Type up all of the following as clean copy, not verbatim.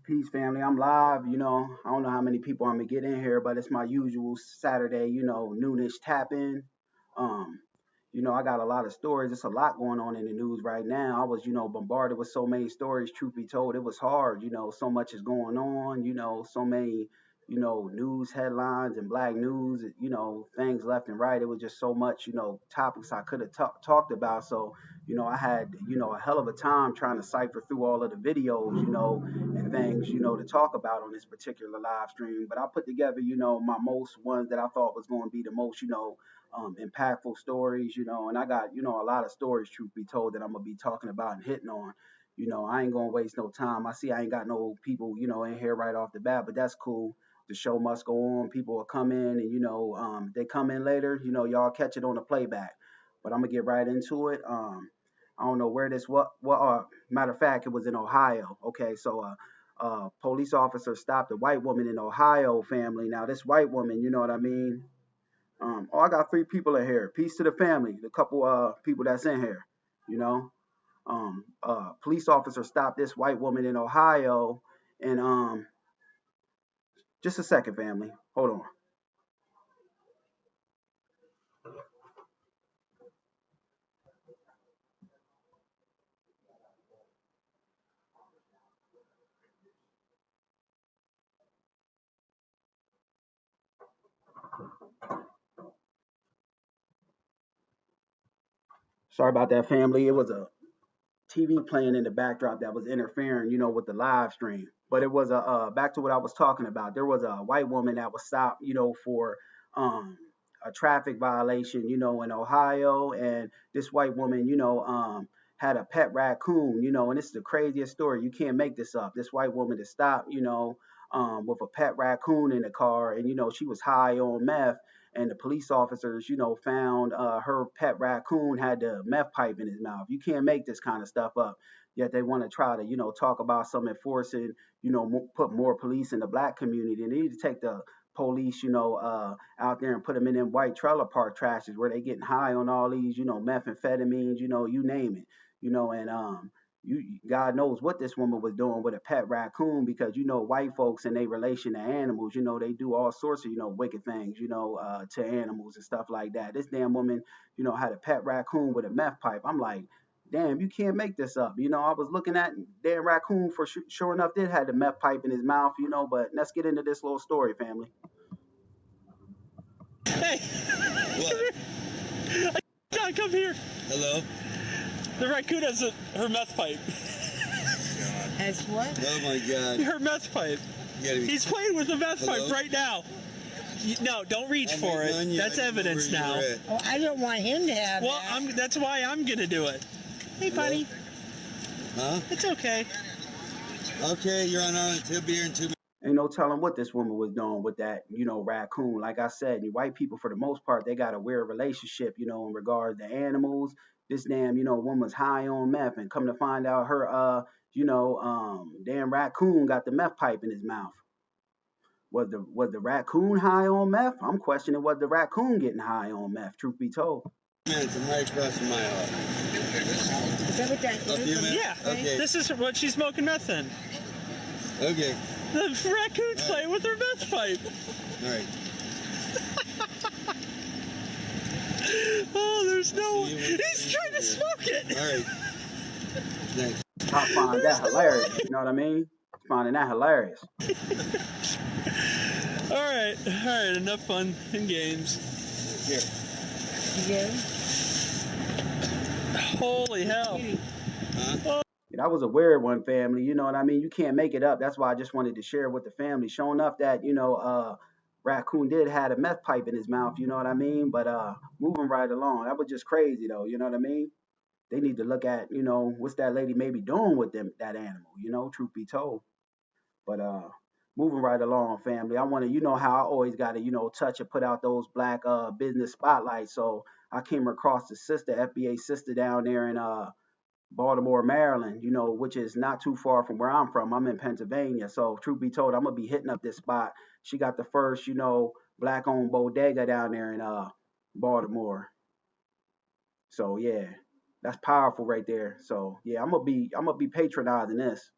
Peace, family. I'm live. I don't know how many people I'm gonna get in here, but it's my usual Saturday, noonish tap in. Um, I got a lot of stories. It's a lot going on in the news right now. I was, bombarded with so many stories. Truth be told, it was hard. So much is going on. So many, news headlines and black news. Things left and right. It was just so much, topics I could have talked about. So, I had, a hell of a time trying to cipher through all of the videos, and things, to talk about on this particular live stream. But I put together, my most ones that I thought was going to be the most, impactful stories, and I got, a lot of stories, truth be told, that I'm gonna be talking about and hitting on. I ain't gonna waste no time. I see I ain't got no people, in here right off the bat, but that's cool. The show must go on. People will come in, and they come in later. Y'all catch it on the playback. But I'm gonna get right into it. I don't know where this what matter of fact, it was in Ohio. Okay, so police officer stopped a white woman in Ohio, family. Now this white woman, you know what I mean? I got three people in here. Peace to the family, the couple people that's in here, you know. Police officer stopped this white woman in Ohio, and just a second, family. Hold on. Sorry about that, family. It was a TV playing in the backdrop that was interfering, with the live stream. But it was a back to what I was talking about. There was a white woman that was stopped, for um, a traffic violation, in Ohio, and this white woman, had a pet raccoon, and this is the craziest story. You can't make this up. This white woman is stopped, with a pet raccoon in the car, and she was high on meth, and the police officers, found her pet raccoon had the meth pipe in his mouth. You can't make this kind of stuff up. Yet they want to try to, talk about some enforcing, put more police in the black community. And they need to take the police, out there and put them in them white trailer park trashes where they getting high on all these, methamphetamines, you name it, and God knows what this woman was doing with a pet raccoon because white folks and they relation to animals, they do all sorts of wicked things, to animals and stuff like that. This damn woman, had a pet raccoon with a meth pipe. I'm like, damn, you can't make this up. I was looking at damn raccoon for sure enough did had the meth pipe in his mouth, but let's get into this little story, family. Hey, What? John, come here. Hello? The raccoon has her meth pipe. As what? Oh my God. Her meth pipe. You gotta be. He's playing with the meth Hello? pipe right now. No, don't reach I'm for waiting it. on you. That's I know where evidence you're now. at. Oh, I don't want him to have Well, that. that's why I'm gonna do it. Hey, Hello? buddy. Huh? It's okay. Okay, you're on island. He'll be here in 2 minutes. Ain't no telling what this woman was doing with that, raccoon. Like I said, white people, for the most part, they got a weird relationship, in regards to animals. This damn, woman's high on meth, and come to find out her, damn raccoon got the meth pipe in his mouth. Was the raccoon high on meth? I'm questioning, was the raccoon getting high on meth? Truth be told. Minutes, I'm right across from my house. Is that what that A few is? minutes? Yeah. Okay. This is what she's smoking meth in. Okay. The raccoon's playing with her meth pipe. All right. Oh, there's no. See you when- He's trying to smoke it. All right. Thanks. I find that hilarious. You know what I mean? Finding that hilarious. All right. Enough fun and games. Here. Yeah. Holy hell. Huh? That was a weird one, family. You know what I mean? You can't make it up. That's why I just wanted to share with the family, showing up that, raccoon did had a meth pipe in his mouth, you know what I mean? But moving right along. That was just crazy though, you know what I mean? They need to look at, what's that lady maybe doing with that animal, truth be told. But moving right along, family. I want to, how I always got to, touch and put out those black business spotlights. So I came across the sister, FBA sister down there in Baltimore, Maryland, which is not too far from where I'm from. I'm in Pennsylvania. So truth be told, I'm gonna be hitting up this spot. She got the first, black owned bodega down there in Baltimore. So yeah, that's powerful right there. So yeah, I'm gonna be patronizing this.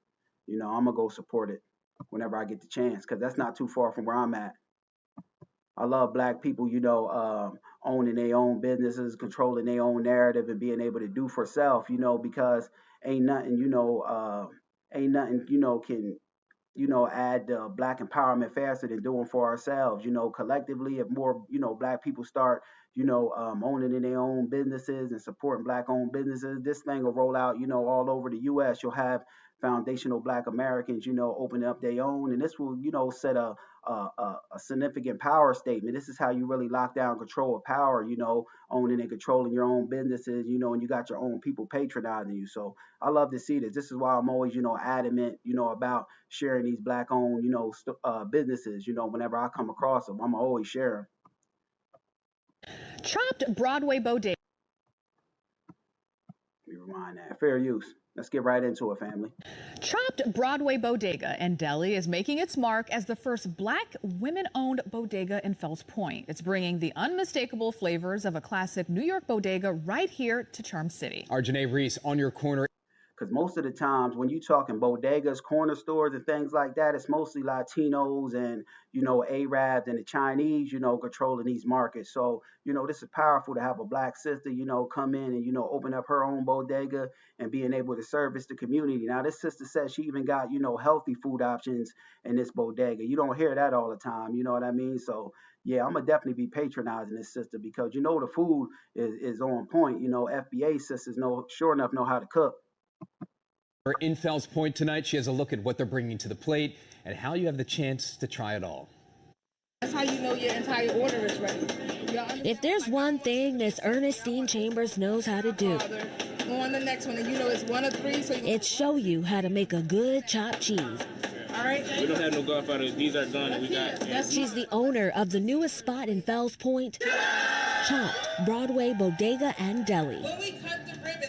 I'm gonna go support it. whenever I get the chance, because that's not too far from where I'm at. I love black people, owning their own businesses, controlling their own narrative, and being able to do for self, because ain't nothing, ain't nothing, can add black empowerment faster than doing for ourselves. Collectively, if more, black people start, owning in their own businesses and supporting black owned businesses, this thing will roll out, all over the U.S. You'll have foundational black Americans, open up their own, and this will, set a significant power statement. This is how you really lock down control of power, owning and controlling your own businesses, and you got your own people patronizing you. So I love to see this. This is why I'm always, adamant, about sharing these black owned, businesses. Whenever I come across them, I'm always sharing. Chopped Broadway bodega. Let me remind that. Fair use. Let's get right into it, family. Chopped Broadway Bodega and Deli is making its mark as the first black women-owned bodega in Fells Point. It's bringing the unmistakable flavors of a classic New York bodega right here to Charm City. Our Janae Reese on your corner. Because most of the times when you talking bodegas, corner stores, and things like that, it's mostly Latinos and, Arabs and the Chinese, controlling these markets. So, this is powerful to have a black sister, come in and, open up her own bodega and being able to service the community. Now, this sister says she even got, healthy food options in this bodega. You don't hear that all the time, you know what I mean? So, yeah, I'm going to definitely be patronizing this sister because, the food is on point. FBA sisters sure enough know how to cook. In Fells Point tonight, she has a look at what they're bringing to the plate and how you have the chance to try it all. That's how you know your entire order is ready. If there's one thing Miss Ernestine Chambers knows how to do, Go on the next one, and it's 1 of 3. So it's show you how to make a good chopped cheese. All right. We don't have no Godfathers. These are done. We got. She's the owner of the newest spot in Fells Point, Chopped Broadway Bodega and Deli.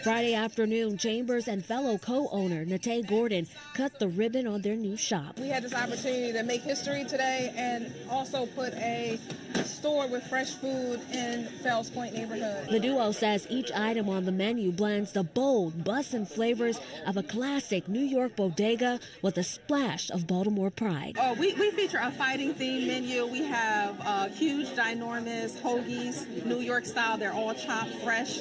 Friday afternoon, Chambers and fellow co-owner Nate Gordon cut the ribbon on their new shop. We had this opportunity to make history today and also put a store with fresh food in Fells Point neighborhood. The duo says each item on the menu blends the bold, bussin' flavors of a classic New York bodega with a splash of Baltimore pride. We feature a fighting theme menu. We have huge, ginormous hoagies, New York style. They're all chopped fresh,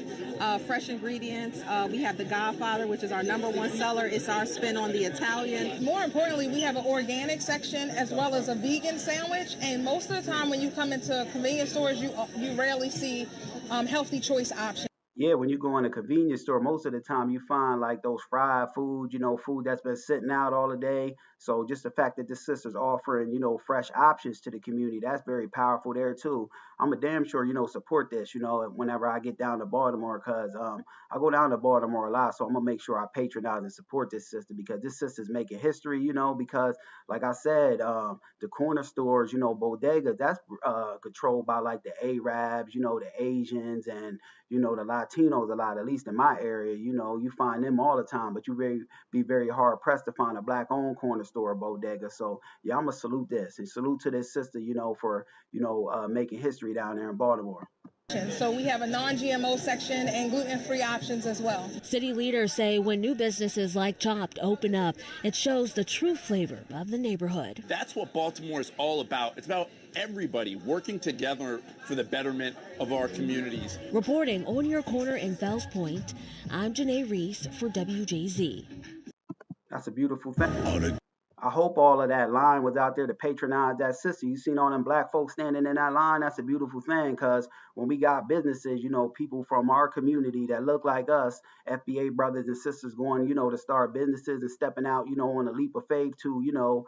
fresh ingredients. We have the Godfather, which is our #1 seller. It's our spin on the Italian. More importantly, we have an organic section as well as a vegan sandwich. And most of the time when you come into convenience stores, you rarely see healthy choice options. Yeah, when you go in a convenience store, most of the time you find like those fried food, food that's been sitting out all the day. So just the fact that this sister's offering, fresh options to the community, that's very powerful there too. I'm a damn sure, support this, whenever I get down to Baltimore, because I go down to Baltimore a lot. So I'm gonna make sure I patronize and support this sister because this sister's making history, because like I said, the corner stores, bodegas, that's controlled by like the Arabs, the Asians and the Latinos a lot, at least in my area. You find them all the time, but be very hard pressed to find a black owned corner store bodega. So yeah, I'm gonna salute this and salute to this sister, for making history down there in Baltimore. So we have a non-GMO section and gluten-free options as well. City leaders say when new businesses like Chopped open up, it shows the true flavor of the neighborhood. That's what Baltimore is all about. It's about everybody working together for the betterment of our communities. Reporting on your corner in Fells Point, I'm Janae Reese for WJZ. That's a beautiful thing. I hope all of that line was out there to patronize that sister. You seen all them black folks standing in that line? That's a beautiful thing because when we got businesses, people from our community that look like us, FBA brothers and sisters going, to start businesses and stepping out, on a leap of faith to,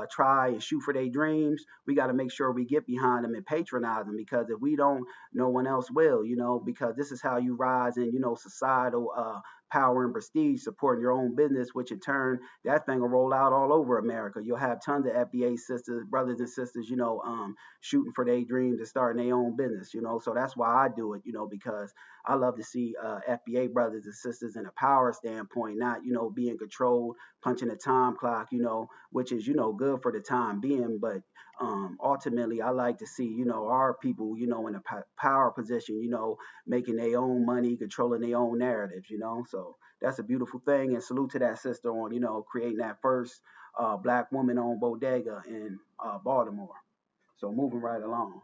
try and shoot for their dreams. We got to make sure we get behind them and patronize them because if we don't, no one else will, because this is how you rise in, societal power and prestige, supporting your own business, which in turn, that thing will roll out all over America. You'll have tons of FBA sisters, brothers and sisters, shooting for their dreams and starting their own business, So that's why I do it, because I love to see FBA brothers and sisters in a power standpoint, not, being controlled, punching a time clock, which is, good for the time being. But ultimately, I like to see, our people, in a power position, making their own money, controlling their own narratives, So So that's a beautiful thing, and salute to that sister on, creating that first black woman-owned bodega in Baltimore. So moving right along.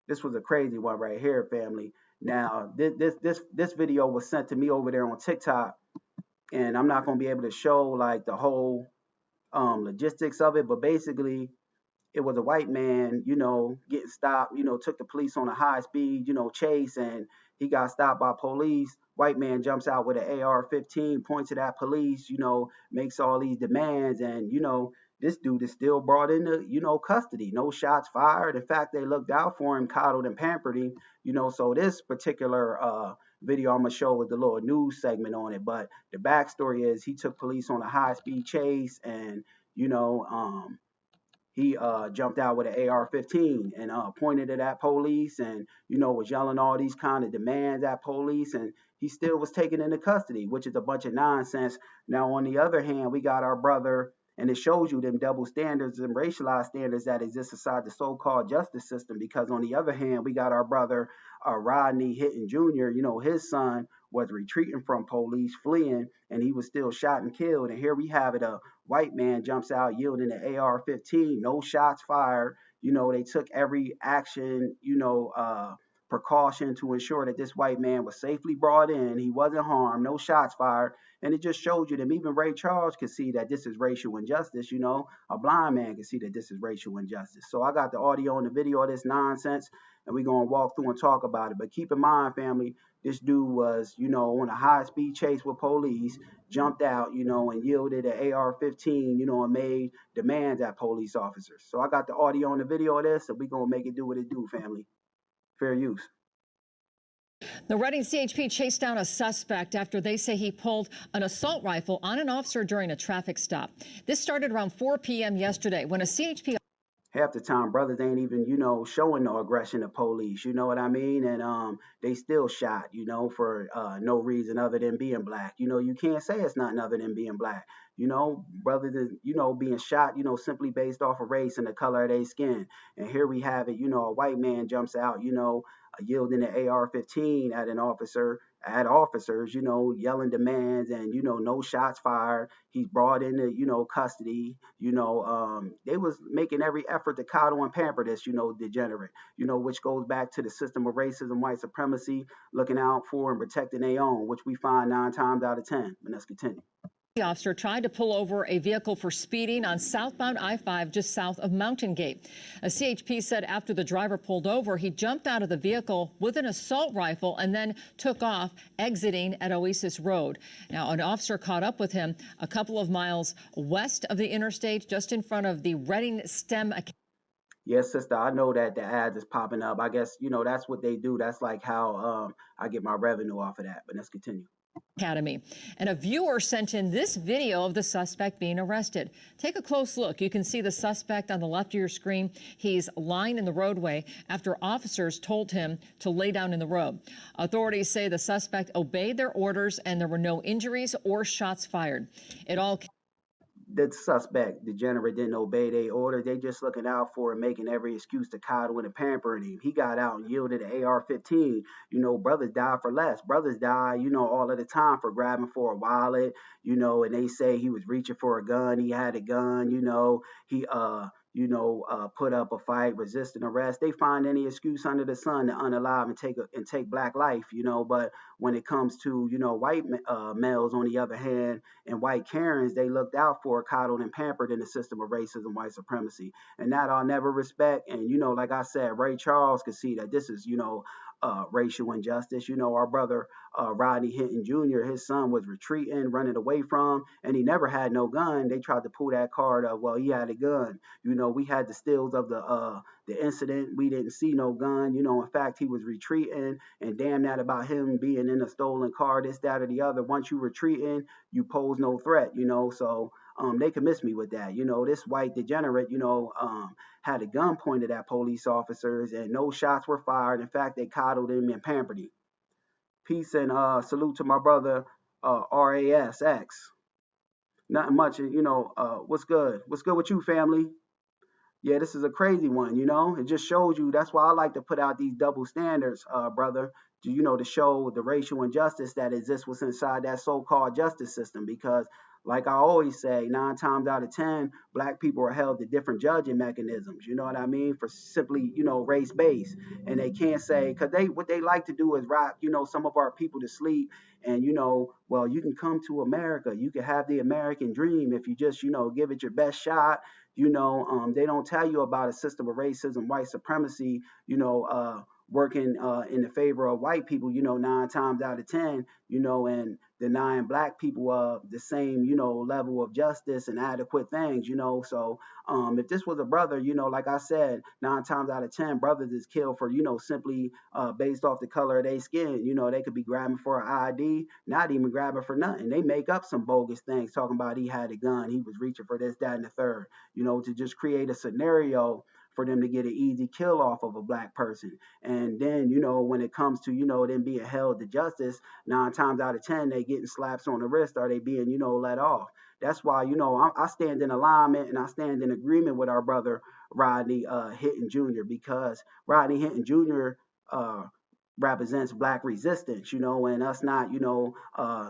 This was a crazy one right here, family. Now, this video was sent to me over there on TikTok, and I'm not gonna be able to show like the whole logistics of it, but basically it was a white man, getting stopped, took the police on a high speed, chase, and he got stopped by police. White man jumps out with an AR-15, points it at police, makes all these demands, and this dude is still brought into, custody. No shots fired. In fact, they looked out for him, coddled and pampered him, So this particular video I'm gonna show with the little news segment on it, but the backstory is he took police on a high speed chase, and he jumped out with an AR-15 and pointed it at police, and was yelling all these kind of demands at police, and he still was taken into custody, which is a bunch of nonsense. Now, on the other hand, we got our brother, and it shows you them double standards and racialized standards that exist inside the so-called justice system, because on the other hand, we got our brother Rodney Hinton Jr., his son was retreating from police, fleeing, and he was still shot and killed. And here we have it, a white man jumps out yielding an AR-15, no shots fired. They took every action, precaution to ensure that this white man was safely brought in. He wasn't harmed, no shots fired. And it just showed you that even Ray Charles could see that this is racial injustice. A blind man can see that this is racial injustice. So I got the audio and the video of this nonsense, and we're going to walk through and talk about it. But keep in mind, family, this dude was, on a high-speed chase with police, jumped out, and yielded an AR-15, and made demands at police officers. So I got the audio and the video of this, and we're going to make it do what it do, family. Fair use. The Reading CHP chased down a suspect after they say he pulled an assault rifle on an officer during a traffic stop. This started around 4 p.m. yesterday when a CHP... Half the time, brothers ain't even, showing no aggression to police, you know what I mean? And they still shot, for no reason other than being black. You can't say it's nothing other than being black. Brothers is, being shot, simply based off of race and the color of their skin. And here we have it, a white man jumps out, yielding an AR-15 at an officer, at officers, yelling demands, and, no shots fired. He's brought into, custody. They was making every effort to coddle and pamper this, degenerate, which goes back to the system of racism, white supremacy, looking out for and protecting their own, which we find 9 times out of 10. But let's continue. The officer tried to pull over a vehicle for speeding on southbound I-5 just south of Mountain Gate. A CHP said after the driver pulled over, he jumped out of the vehicle with an assault rifle and then took off, exiting at Oasis Road. Now, an officer caught up with him a couple of miles west of the interstate, just in front of the Reading STEM Academy. Yes, sister, I know that the ads is popping up. I guess, that's what they do. That's like how I get my revenue off of that. But let's continue. Academy. And a viewer sent in this video of the suspect being arrested. Take a close look. You can see the suspect on the left of your screen. He's lying in the roadway after officers told him to lay down in the road. Authorities say the suspect obeyed their orders and there were no injuries or shots fired. The suspect, degenerate, didn't obey their order. They just looking out for him, making every excuse to coddle and pampering him. He got out and yielded an AR-15. Brothers die for less. Brothers die, all of the time for grabbing for a wallet, and they say he was reaching for a gun. He had a gun, he, put up a fight, resisting arrest. They find any excuse under the sun to unalive and take black life, But when it comes to, white males, on the other hand, and white Karens, they looked out for, coddled and pampered in the system of racism, white supremacy. And that I'll never respect. And, like I said, Ray Charles could see that this is, racial injustice. Our brother Rodney Hinton Jr., his son was retreating, running away from, and he never had no gun. They tried to pull that card of, well, he had a gun. We had the stills of the incident. We didn't see no gun. In fact, he was retreating, and damn that about him being in a stolen car, this, that, or the other. Once you retreating, you pose no threat. So they can miss me with that. This white degenerate, had a gun pointed at police officers and no shots were fired. In fact, they coddled him and pampered him. Peace and salute to my brother, RASX. Nothing much, what's good? What's good with you, family? Yeah, this is a crazy one, It just shows you. That's why I like to put out these double standards, brother. to show the racial injustice that exists within inside that so-called justice system. Because, like I always say, 9 times out of 10, black people are held to different judging mechanisms. You know what I mean? For simply, race based, and they can't say because what they like to do is rock, some of our people to sleep. And well, you can come to America, you can have the American dream if you just, give it your best shot. They don't tell you about a system of racism, white supremacy, working in the favor of white people, 9 times out of 10, and denying black people the same, level of justice and adequate things. So if this was a brother, like I said, 9 times out of 10, brothers is killed for, simply based off the color of their skin. They could be grabbing for an ID, not even grabbing for nothing. They make up some bogus things talking about he had a gun, he was reaching for this, that, and the third, to just create a scenario for them to get an easy kill off of a black person. And then, when it comes to, them being held to justice, 9 times out of 10, they getting slaps on the wrist or they being, let off. That's why, I stand in alignment and I stand in agreement with our brother Rodney Hinton Jr. because Rodney Hinton Jr. Represents black resistance, and us not,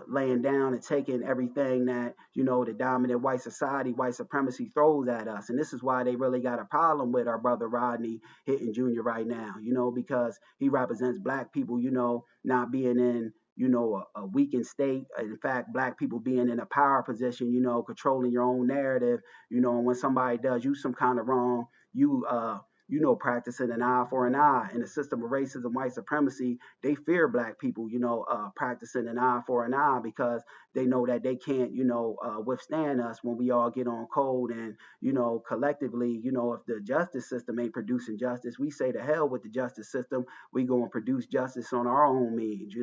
laying down and taking everything that, the dominant white society, white supremacy throws at us. And this is why they really got a problem with our brother Rodney Hinton Jr. right now, because he represents black people, not being in, a weakened state. In fact, black people being in a power position, controlling your own narrative, and when somebody does you some kind of wrong, practicing an eye for an eye. In the system of racism, white supremacy, they fear black people, practicing an eye for an eye because they know that they can't, withstand us when we all get on code. And, collectively, if the justice system ain't producing justice, we say to hell with the justice system. We go and produce justice on our own means,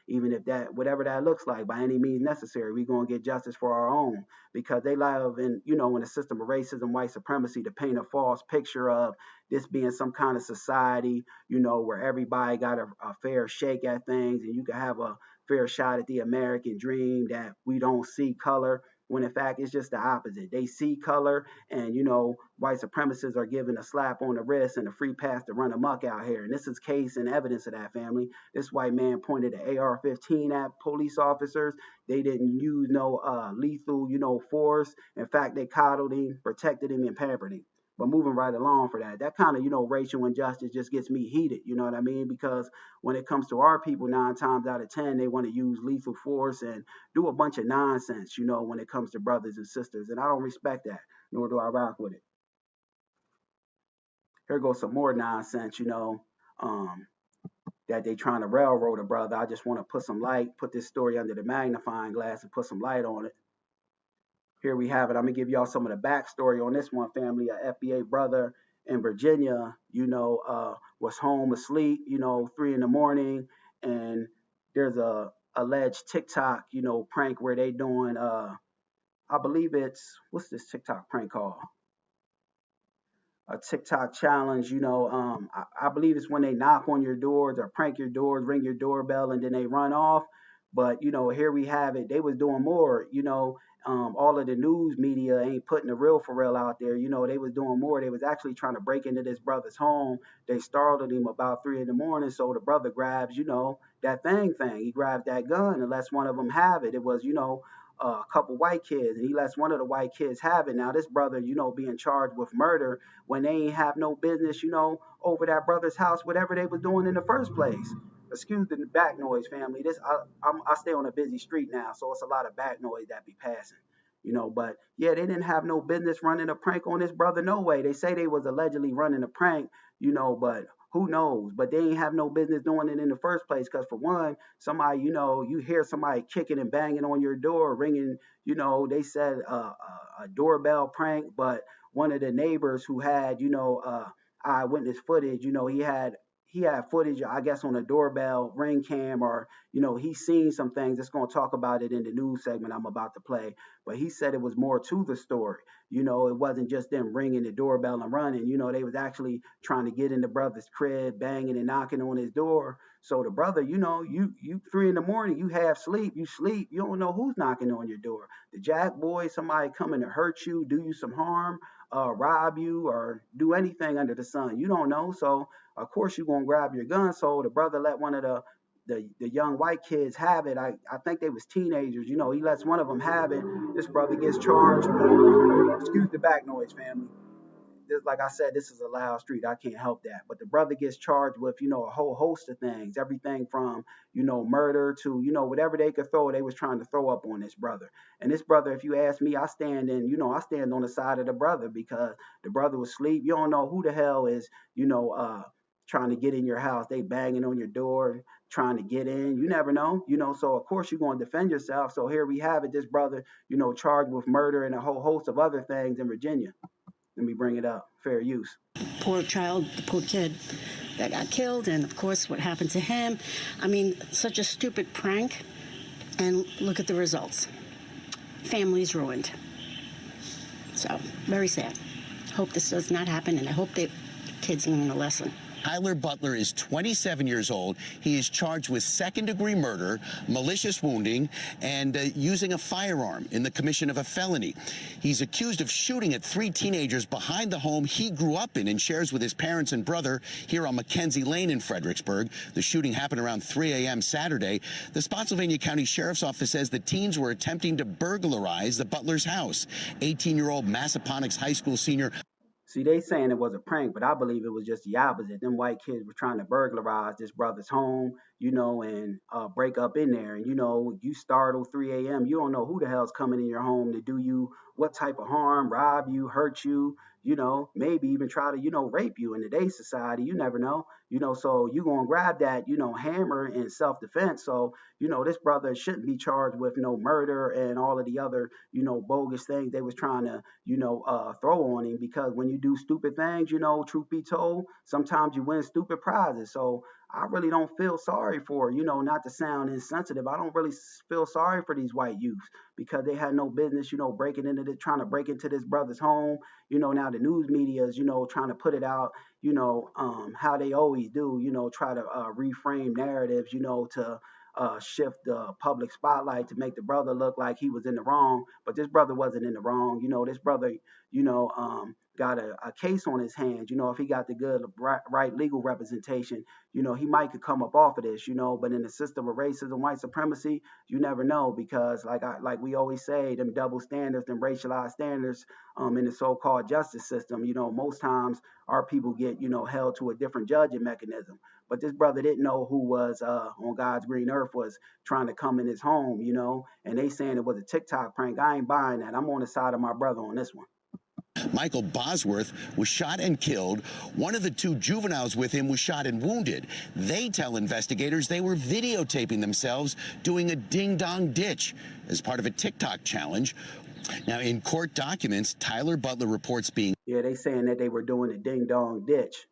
even if that, whatever that looks like, by any means necessary, we going to get justice for our own because they live in, in a system of racism, white supremacy to paint a false picture of this being some kind of society, where everybody got a fair shake at things and you can have a fair shot at the American dream, that we don't see color, when in fact it's just the opposite. They see color and, white supremacists are given a slap on the wrist and a free pass to run amok out here. And this is case and evidence of that, family. This white man pointed an AR-15 at police officers. They didn't use no lethal, force. In fact, they coddled him, protected him, and pampered him. But moving right along for that kind of, racial injustice just gets me heated, you know what I mean? Because when it comes to our people, 9 times out of 10, they want to use lethal force and do a bunch of nonsense, when it comes to brothers and sisters. And I don't respect that, nor do I rock with it. Here goes some more nonsense, that they trying to railroad a brother. I just want to put this story under the magnifying glass and put some light on it. Here we have it. I'm going to give y'all some of the backstory on this one, family. A FBA brother in Virginia, was home asleep, 3 in the morning. And there's a alleged TikTok, prank where they doing, I believe what's this TikTok prank called? A TikTok challenge, I believe it's when they knock on your doors or prank your doors, ring your doorbell, and then they run off. But, here we have it. They was doing more, all of the news media ain't putting the real for real out there. They was doing more. They was actually trying to break into this brother's home. They startled him about 3 in the morning. So the brother grabs, that thing. He grabs that gun and lets one of them have it. It was, a couple white kids, and he lets one of the white kids have it. Now this brother, being charged with murder when they ain't have no business, over that brother's house, whatever they was doing in the first place. Excuse the back noise, family. I stay on a busy street now, so it's a lot of back noise that be passing. But yeah, they didn't have no business running a prank on this brother. No way. They say they was allegedly running a prank, but who knows? But they ain't have no business doing it in the first place. Because for one, somebody, you hear somebody kicking and banging on your door, ringing, they said a doorbell prank. But one of the neighbors who had, eyewitness footage, he had footage, I guess, on a doorbell ring cam, or, he's seen some things. It's going to talk about it in the news segment I'm about to play. But he said it was more to the story. It wasn't just them ringing the doorbell and running. They was actually trying to get in the brother's crib, banging and knocking on his door. So the brother, you 3 in the morning, you half sleep, you don't know who's knocking on your door. The jack boy, somebody coming to hurt you, do you some harm, rob you, or do anything under the sun. You don't know. So of course you're going to grab your gun. So the brother let one of the the young white kids have it. I think they was teenagers. You know, he lets one of them have it. This brother gets charged. Excuse the back noise, family. This, like I said, this is a loud street. I can't help that. But the brother gets charged with, you know, a whole host of things, everything from, you know, murder to, you know, whatever they could throw, they was trying to throw up on this brother. And this brother, if you ask me, I stand on the side of the brother because the brother was asleep. You don't know who the hell is, you know, trying to get in your house. They banging on your door, trying to get in. You never know, you know. So of course you're going to defend yourself. So here we have it. This brother, you know, charged with murder and a whole host of other things in Virginia. Let me bring it up. Fair use. Poor child, the poor kid that got killed, and of course what happened to him. I mean, such a stupid prank, and look at the results. Families ruined. So, very sad. Hope this does not happen, and I hope the kids learn a lesson. Tyler Butler is 27 years old. He is charged with second-degree murder, malicious wounding, and using a firearm in the commission of a felony. He's accused of shooting at 3 teenagers behind the home he grew up in and shares with his parents and brother here on Mackenzie Lane in Fredericksburg. The shooting happened around 3 a.m. Saturday. The Spotsylvania County Sheriff's Office says the teens were attempting to burglarize the Butler's house. 18-year-old Massaponax High School senior. See, they saying it was a prank, but I believe it was just the opposite. Them white kids were trying to burglarize this brother's home, you know, and break up in there. And, you know, you startle 3 a.m. You don't know who the hell's coming in your home to do you what type of harm, rob you, hurt you, you know, maybe even try to, you know, rape you in today's society. You never know, you know, so you going to grab that, you know, hammer in self-defense. So, you know, this brother shouldn't be charged with no murder and all of the other, you know, bogus things they was trying to, you know, throw on him, because when you do stupid things, you know, truth be told, sometimes you win stupid prizes. So I really don't feel sorry for, you know, not to sound insensitive, I don't really feel sorry for these white youths because they had no business, you know, trying to break into this brother's home. You know, now the news media is, you know, trying to put it out, you know, how they always do, you know, try to reframe narratives, you know, to shift the public spotlight to make the brother look like he was in the wrong. But this brother wasn't in the wrong. You know, this brother, you know, got a case on his hands. You know, if he got the good right legal representation, you know, he might could come up off of this, you know. But in the system of racism, white supremacy, you never know, because like we always say, them double standards, them racialized standards in the so-called justice system, you know, most times our people get, you know, held to a different judging mechanism. But this brother didn't know who was on God's green earth was trying to come in his home, you know, and they saying it was a TikTok prank. I ain't buying that. I'm on the side of my brother on this one. Michael Bosworth was shot and killed. One of the 2 juveniles with him was shot and wounded. They tell investigators they were videotaping themselves doing a ding-dong ditch as part of a TikTok challenge. Now, in court documents, Tyler Butler reports being... Yeah, they saying that they were doing a ding-dong ditch.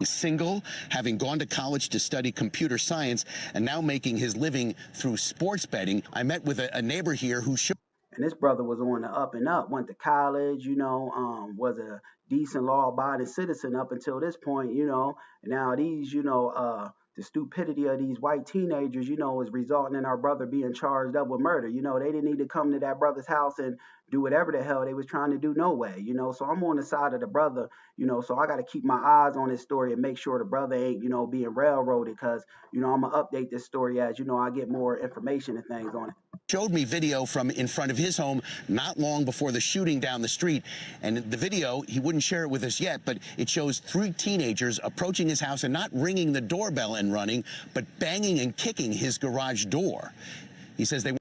Single, having gone to college to study computer science, and now making his living through sports betting. I met with a neighbor here who showed... And this brother was on the up and up, went to college, you know, was a decent law-abiding citizen up until this point, you know. Now these, you know, the stupidity of these white teenagers, you know, is resulting in our brother being charged up with murder. You know, they didn't need to come to that brother's house and do whatever the hell they was trying to do, no way, you know. So I'm on the side of the brother, you know, so I got to keep my eyes on this story and make sure the brother ain't, you know, being railroaded, because, you know, I'm going to update this story as, you know, I get more information and things on it. Showed me video from in front of his home not long before the shooting down the street. And the video, he wouldn't share it with us yet, but it shows 3 teenagers approaching his house and not ringing the doorbell and running, but banging and kicking his garage door. He says they...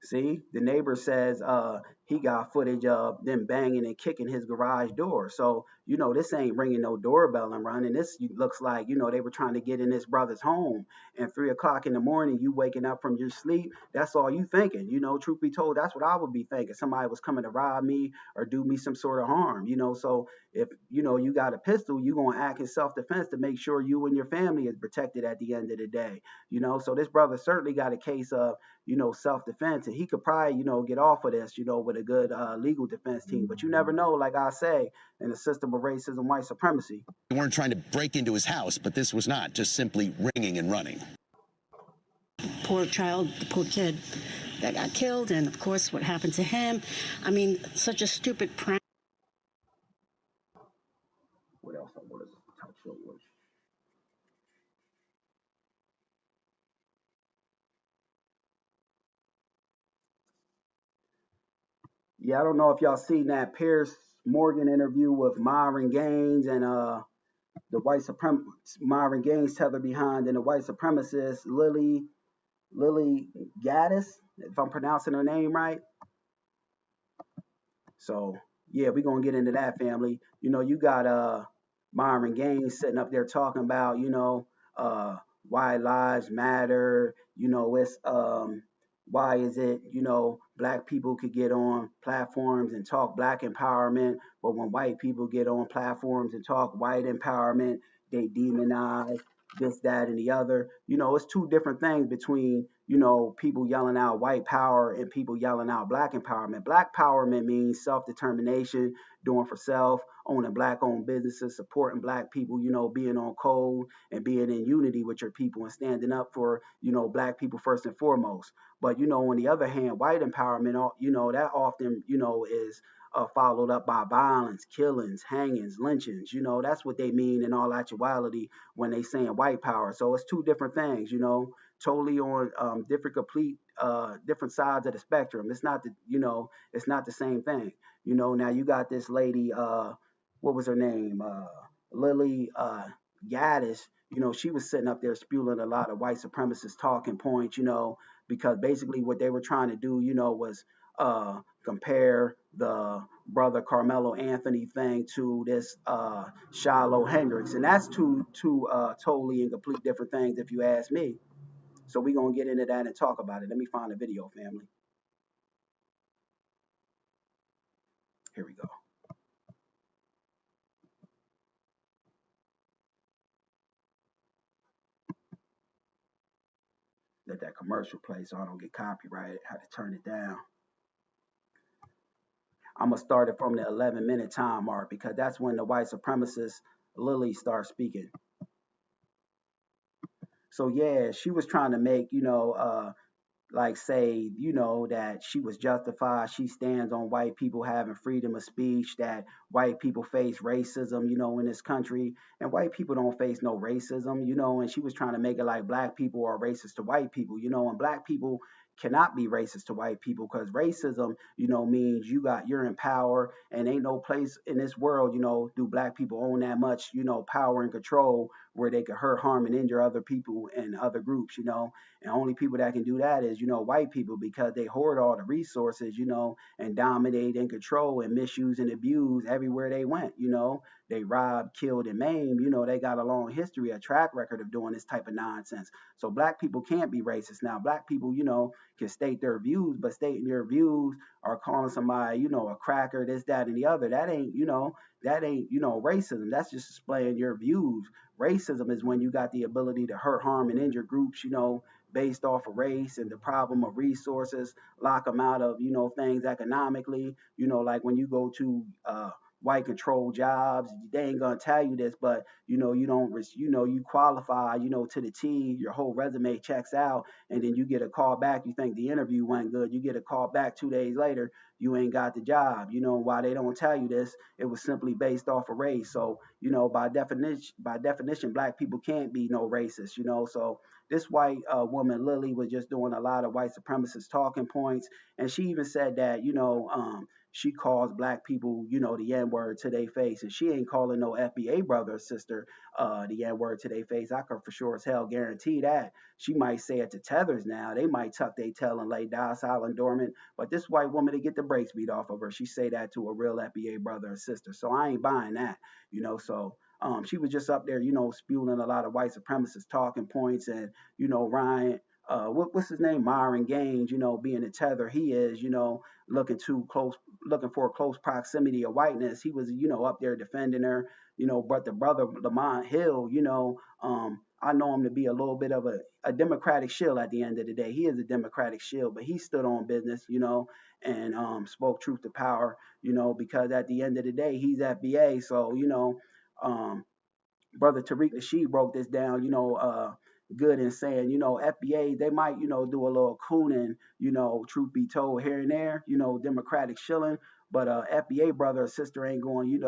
See, the neighbor says he got footage of them banging and kicking his garage door. So, you know, this ain't ringing no doorbell and running. This looks like, you know, they were trying to get in this brother's home. And 3 o'clock in the morning, you waking up from your sleep, that's all you thinking. You know, truth be told, that's what I would be thinking. Somebody was coming to rob me or do me some sort of harm, you know. So if, you know, you got a pistol, you're going to act in self-defense to make sure you and your family is protected at the end of the day. You know, so this brother certainly got a case of, you know, self-defense, and he could probably, you know, get off of this, you know, with a good legal defense team. But you never know, like I say, in the system of racism, white supremacy. They weren't trying to break into his house, but this was not just simply ringing and running. Poor child, the poor kid that got killed, and of course what happened to him. I mean, such a stupid prank. What else I wanted to touch on was Yeah, I don't know if y'all seen that Pierce Morgan interview with Myron Gaines and the white suprem Myron Gaines tether behind and the white supremacist Lily Gaddis, if I'm pronouncing her name right. So yeah, we're gonna get into that, family. You got Myron Gaines sitting up there talking about, uh why lives matter, it's why is it, black people could get on platforms and talk black empowerment, but when white people get on platforms and talk white empowerment, they demonize this, that, and the other. It's two different things between, people yelling out white power and people yelling out black empowerment. Black empowerment means self-determination, doing for self, owning black owned businesses, supporting black people, being on code and being in unity with your people and standing up for, black people first and foremost. But, on the other hand, white empowerment, that often, is followed up by violence, killings, hangings, lynchings. That's what they mean in all actuality when they saying white power. So it's two different things, totally on different sides of the spectrum. It's not the same thing. Now you got this lady, what was her name? Lily Gaddis. She was sitting up there spewing a lot of white supremacist talking points, because basically what they were trying to do, was compare the brother Carmelo Anthony thing to this Shiloh Hendrix, and that's two totally and complete different things, if you ask me. So we're gonna get into that and talk about it. Let me find the video, family. Here we go. Let that commercial play so I don't get copyrighted. How to turn it down. I'm gonna start it from the 11-minute time mark because that's when the white supremacist Lily starts speaking. So yeah, she was trying to make, like say, that she was justified. She stands on white people having freedom of speech, that white people face racism, in this country, and white people don't face no racism, and she was trying to make it like black people are racist to white people, and black people cannot be racist to white people because racism, means you're in power and ain't no place in this world, do black people own that much, power and control where they could hurt, harm, and injure other people and other groups, and only people that can do that is, white people because they hoard all the resources, and dominate and control and misuse and abuse everywhere they went, They robbed, killed, and maimed, they got a long history, a track record of doing this type of nonsense. So black people can't be racist. Now, black people, can state their views, but stating your views or calling somebody, a cracker, this, that, and the other, that ain't, racism. That's just displaying your views. Racism is when you got the ability to hurt, harm, and injure groups, based off of race and the problem of resources, lock them out of, things economically, like when you go to white controlled jobs, they ain't gonna tell you this, but you don't, you qualify, to the T, your whole resume checks out, and then you get a call back, you think the interview went good, you get a call back 2 days later, you ain't got the job. Why they don't tell you this? It was simply based off of race. So, by definition, black people can't be no racist, So this white woman, Lily, was just doing a lot of white supremacist talking points. And she even said that, she calls black people, the N word to their face. And she ain't calling no FBA brother or sister the N word to their face. I can for sure as hell guarantee that. She might say it to tethers now. They might tuck their tail and lay docile and dormant. But this white woman, to get the brakes beat off of her, she say that to a real FBA brother or sister. So I ain't buying that, So she was just up there, spewing a lot of white supremacist talking points, and Ryan, what's his name, Myron Gaines, being the tether he is, looking for a close proximity of whiteness. He was, up there defending her, but the brother Lamont Hill, I know him to be a little bit of a Democratic shield at the end of the day. He is a Democratic shield, but he stood on business, and spoke truth to power, because at the end of the day, he's FBA. So, um, brother Tariq Nasheed broke this down, good in saying, FBA, they might, do a little cooning, truth be told, here and there, Democratic shilling, but FBA brother or sister ain't going,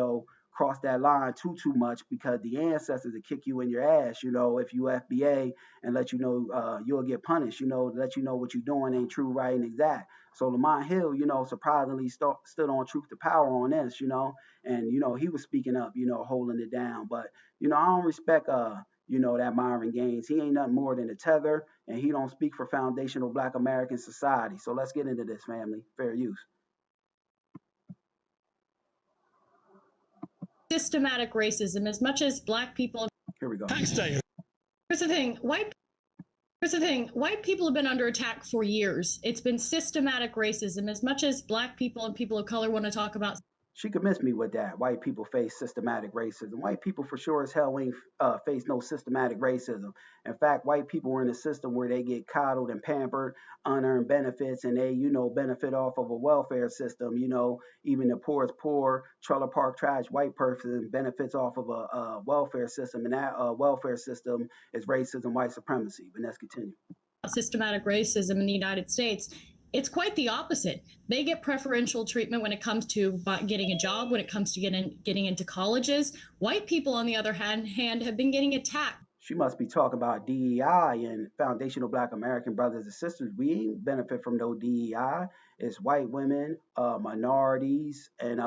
cross that line too much, because the ancestors will kick you in your ass, if you FBA, and let you know you'll get punished, let you know what you're doing ain't true, right, and exact. So Lamont Hill, surprisingly stood on truth to power on this, and he was speaking up, holding it down. But I don't respect that Myron Gaines. He ain't nothing more than a tether, and he don't speak for foundational Black American society. So let's get into this, family. Fair use. Systematic racism, as much as Black people. Here we go. Thanks, Dave. Here's the thing. White people have been under attack for years. It's been systematic racism, as much as Black people and people of color want to talk about. She could miss me with that. White people face systematic racism. White people for sure as hell ain't face no systematic racism. In fact, white people are in a system where they get coddled and pampered, unearned benefits, and they, benefit off of a welfare system. Even the poorest poor, trailer park trash white person benefits off of a welfare system, and that welfare system is racism, white supremacy. But let's continue. Systematic racism in the United States. It's quite the opposite. They get preferential treatment when it comes to getting a job, when it comes to getting into colleges. White people, on the other hand, have been getting attacked. She must be talking about DEI and foundational Black American brothers and sisters. We ain't benefit from no DEI. It's white women, minorities, and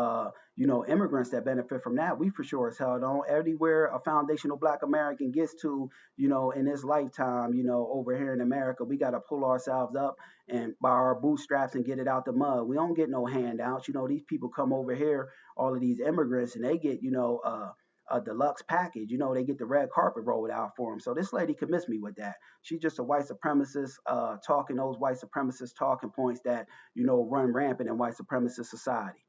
immigrants that benefit from that. We for sure as hell don't. Everywhere a foundational Black American gets to, in this lifetime, over here in America, we got to pull ourselves up and by our bootstraps and get it out the mud. We don't get no handouts. These people come over here, all of these immigrants, and they get, a deluxe package. They get the red carpet rolled out for them. So this lady could miss me with that. She's just a white supremacist talking those white supremacist talking points that, run rampant in white supremacist society.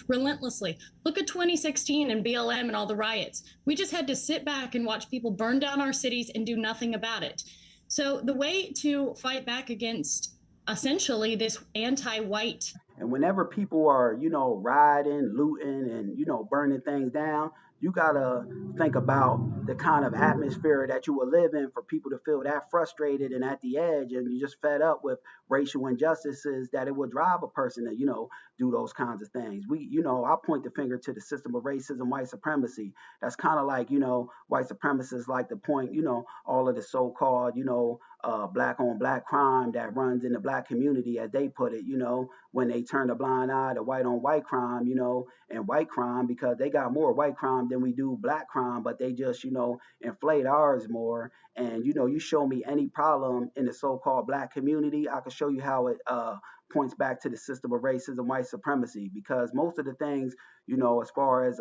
Relentlessly. Look at 2016 and BLM and all the riots. We just had to sit back and watch people burn down our cities and do nothing about it. So the way to fight back against essentially this anti-white. And whenever people are, rioting, looting, and, burning things down, you got to think about the kind of atmosphere that you will live in for people to feel that frustrated and at the edge, and you just fed up with racial injustices, that it would drive a person to, do those kinds of things. I point the finger to the system of racism, white supremacy. That's kind of like, white supremacists like to point, all of the so-called, Black on Black crime that runs in the Black community, as they put it, when they turn a blind eye to white on white crime, and white crime, because they got more white crime than we do Black crime, but they just, inflate ours more. And, you show me any problem in the so-called Black community, I can show you how it points back to the system of racism, white supremacy, because most of the things, as far as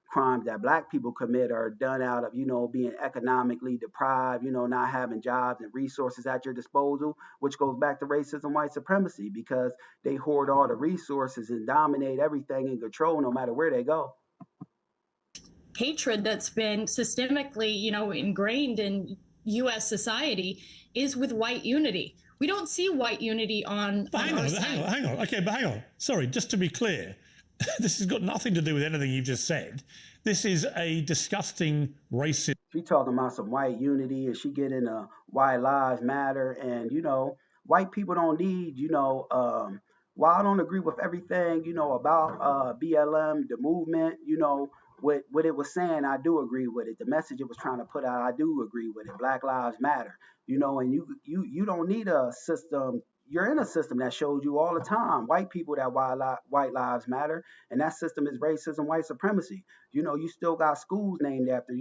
crimes that Black people commit are done out of, being economically deprived, not having jobs and resources at your disposal, which goes back to racism, white supremacy, because they hoard all the resources and dominate everything and control no matter where they go. Hatred that's been systemically, ingrained in U.S. society is with white unity. We don't see white unity on. Hang on. Okay, but hang on. Sorry, just to be clear, this has got nothing to do with anything you've just said. This is a disgusting racist. She talking about some white unity, and she getting white lives matter, and white people don't need, while I don't agree with everything, about BLM, the movement, what it was saying, I do agree with it. The message it was trying to put out, I do agree with it. Black lives matter, and you don't need a system. You're in a system that shows you all the time, white people, that white lives matter, and that system is racism, white supremacy. You still got schools named after,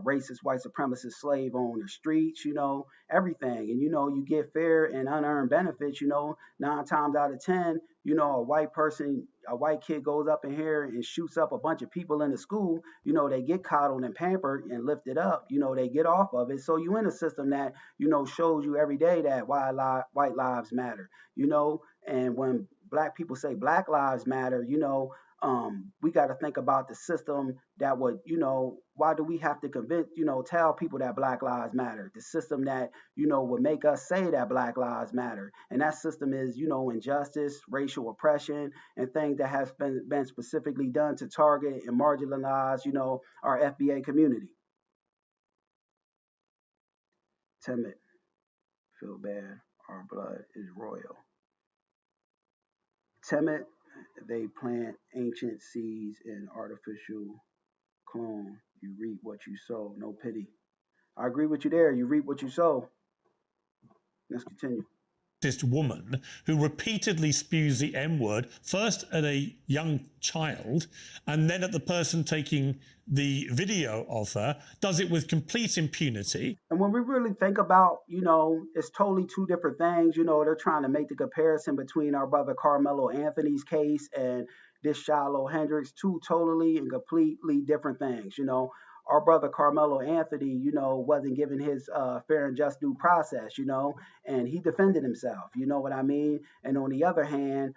racist, white supremacist slave owners, streets, everything. And, you get fair and unearned benefits, 9 times out of 10, a white kid goes up in here and shoots up a bunch of people in the school, they get coddled and pampered and lifted up, they get off of it. So you in a system that, shows you every day that white lives matter, and when Black people say Black lives matter, we got to think about the system that would, why do we have to convince, tell people that Black lives matter? The system that, would make us say that Black lives matter. And that system is, injustice, racial oppression, and things that has been specifically done to target and marginalize, our FBA community. Timid, feel bad, our blood is royal. Timid They plant ancient seeds in artificial clone. You reap what you sow. No pity. I agree with you there. You reap what you sow. Let's continue. Woman who repeatedly spews the M word, first at a young child and then at the person taking the video of her, does it with complete impunity. And when we really think about, it's totally two different things. They're trying to make the comparison between our brother Carmelo Anthony's case and this Shiloh Hendricks, two totally and completely different things. Our brother Carmelo Anthony, wasn't given his fair and just due process, and he defended himself. You know what I mean? And on the other hand,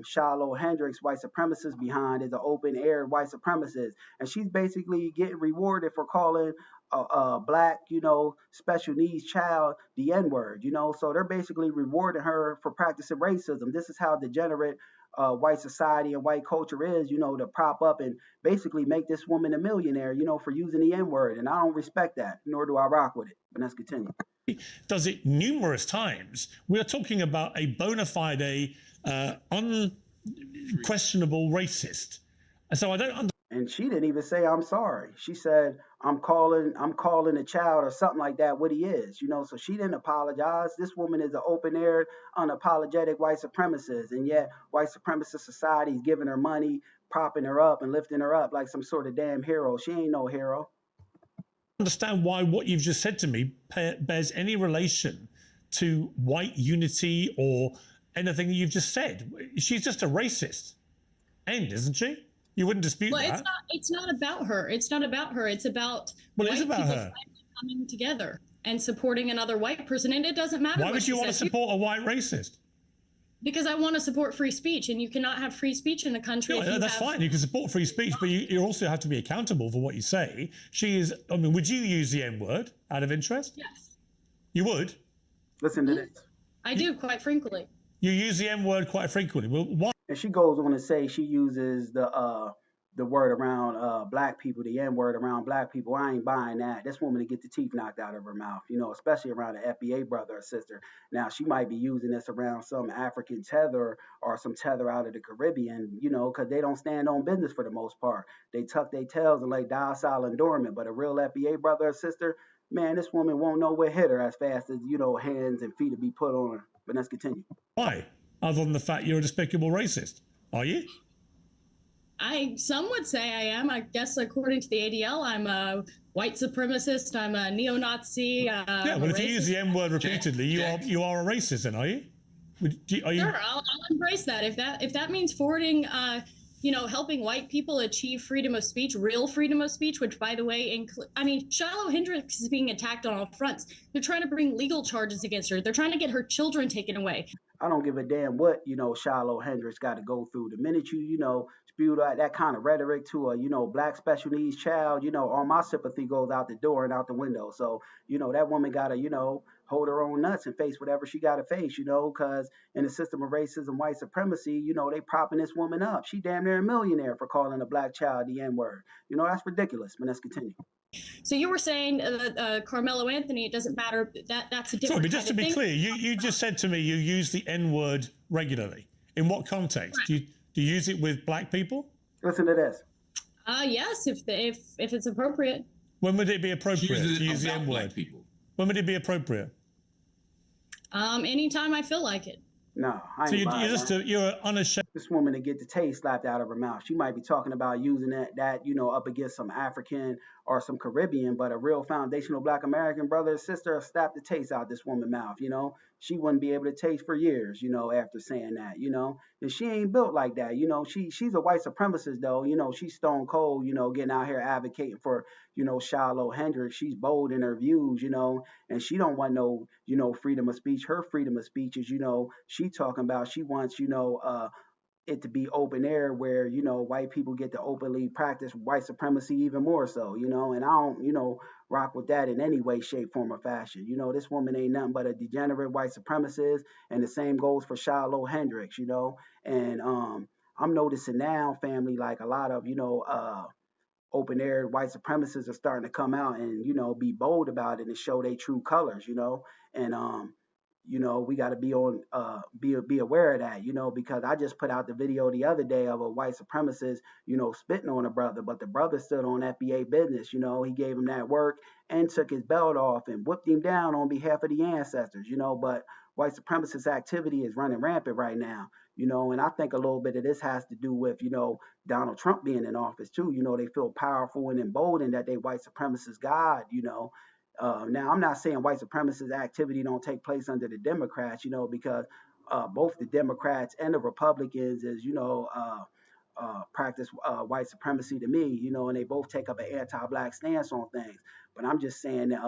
Shiloh Hendricks, white supremacist behind, is an open air white supremacist, and she's basically getting rewarded for calling a black, special needs child the N word. So they're basically rewarding her for practicing racism. This is how degenerate white society and white culture is, to prop up and basically make this woman a millionaire, for using the N word. And I don't respect that, nor do I rock with it. But let's continue. Does it numerous times. We're talking about a bona fide, unquestionable racist. And so I don't understand. And she didn't even say I'm sorry. She said I'm calling a child or something like that what he is, so she didn't apologize. This woman is an open air, unapologetic white supremacist, and yet white supremacist society is giving her money, propping her up and lifting her up like some sort of damn hero. She ain't no hero. Understand why what you've just said to me bears any relation to white unity or anything that you've just said. She's just a racist. Isn't she? You wouldn't dispute that. Well, it's not about her. It's not about her. It's about white people coming together and supporting another white person. And it doesn't matter. Why would you want to support a white racist? Because I want to support free speech, and you cannot have free speech in a country. Yeah, that's fine. You can support free speech, but you also have to be accountable for what you say. She is. I mean, would you use the N word out of interest? Yes. You would? Listen to this. I do, quite frankly. You use the N word quite frequently. Well, why? And she goes on to say she uses the word around black people, the N word around black people. I ain't buying that. This woman to get the teeth knocked out of her mouth, especially around an FBA brother or sister. Now, she might be using this around some African tether or some tether out of the Caribbean, because they don't stand on business for the most part. They tuck their tails and lay docile and dormant. But a real FBA brother or sister, man, this woman won't know where hit her as fast as, hands and feet to be put on her. But let's continue. Why? Other than the fact you're a despicable racist. Are you? Some would say I am. I guess according to the ADL, I'm a white supremacist. I'm a neo-Nazi. Yeah, well, if you use the N word repeatedly, you are a racist, then, are you? Sure, I'll embrace that. If that means forwarding, helping white people achieve freedom of speech, real freedom of speech, which, by the way, Shiloh Hendricks is being attacked on all fronts. They're trying to bring legal charges against her. They're trying to get her children taken away. I don't give a damn what, Shiloh Hendricks got to go through. The minute you, spew that kind of rhetoric to a, black special needs child, all my sympathy goes out the door and out the window. So, that woman got to, hold her own nuts and face whatever she got to face, because in the system of racism, white supremacy, they propping this woman up. She damn near a millionaire for calling a black child the N word. That's ridiculous. But let's continue. So you were saying Carmelo Anthony, it doesn't matter. That's a different. Sorry, but just to be clear, you just said to me you use the N word regularly. In what context? Right. Do you use it with black people? Listen to this. Yes, if it's appropriate. When would it be appropriate to use the N word? When would it be appropriate? Anytime I feel like it. No, I ain't so you're unashamed. This woman to get the taste slapped out of her mouth. She might be talking about using that up against some African or some Caribbean, but a real foundational Black American brother or sister slapped the taste out this woman's mouth. She wouldn't be able to taste for years. After saying that. And she ain't built like that. She's a white supremacist though. She's stone cold. Getting out here advocating for Shiloh Hendricks. She's bold in her views. And she don't want no freedom of speech. Her freedom of speech is she talking about she wants it to be open air where white people get to openly practice white supremacy even more so, and I don't rock with that in any way, shape, form, or fashion. This woman ain't nothing but a degenerate white supremacist, and the same goes for Shiloh Hendricks. And I'm noticing now, family, like a lot of open air white supremacists are starting to come out and be bold about it and show their true colors, and you know, we got to be on, be aware of that, you know, because I just put out the video the other day of a white supremacist, you know, spitting on a brother, but the brother stood on FBA business, you know, he gave him that work and took his belt off and whipped him down on behalf of the ancestors, you know, but white supremacist activity is running rampant right now, you know, and I think a little bit of this has to do with, you know, Donald Trump being in office too. You know, they feel powerful and emboldened that they white supremacist God, you know. Now, I'm not saying white supremacist activity don't take place under the Democrats, you know, because both the Democrats and the Republicans is, you know, practice white supremacy to me, you know, and they both take up an anti-black stance on things. But I'm just saying that,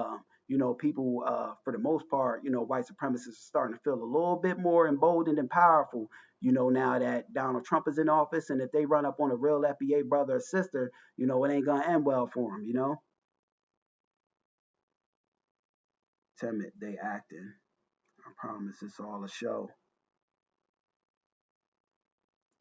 you know, people, for the most part, you know, white supremacists are starting to feel a little bit more emboldened and powerful, you know, now that Donald Trump is in office. And if they run up on a real FBA brother or sister, you know, it ain't going to end well for them, you know. Timid, they acting. I promise it's all a show.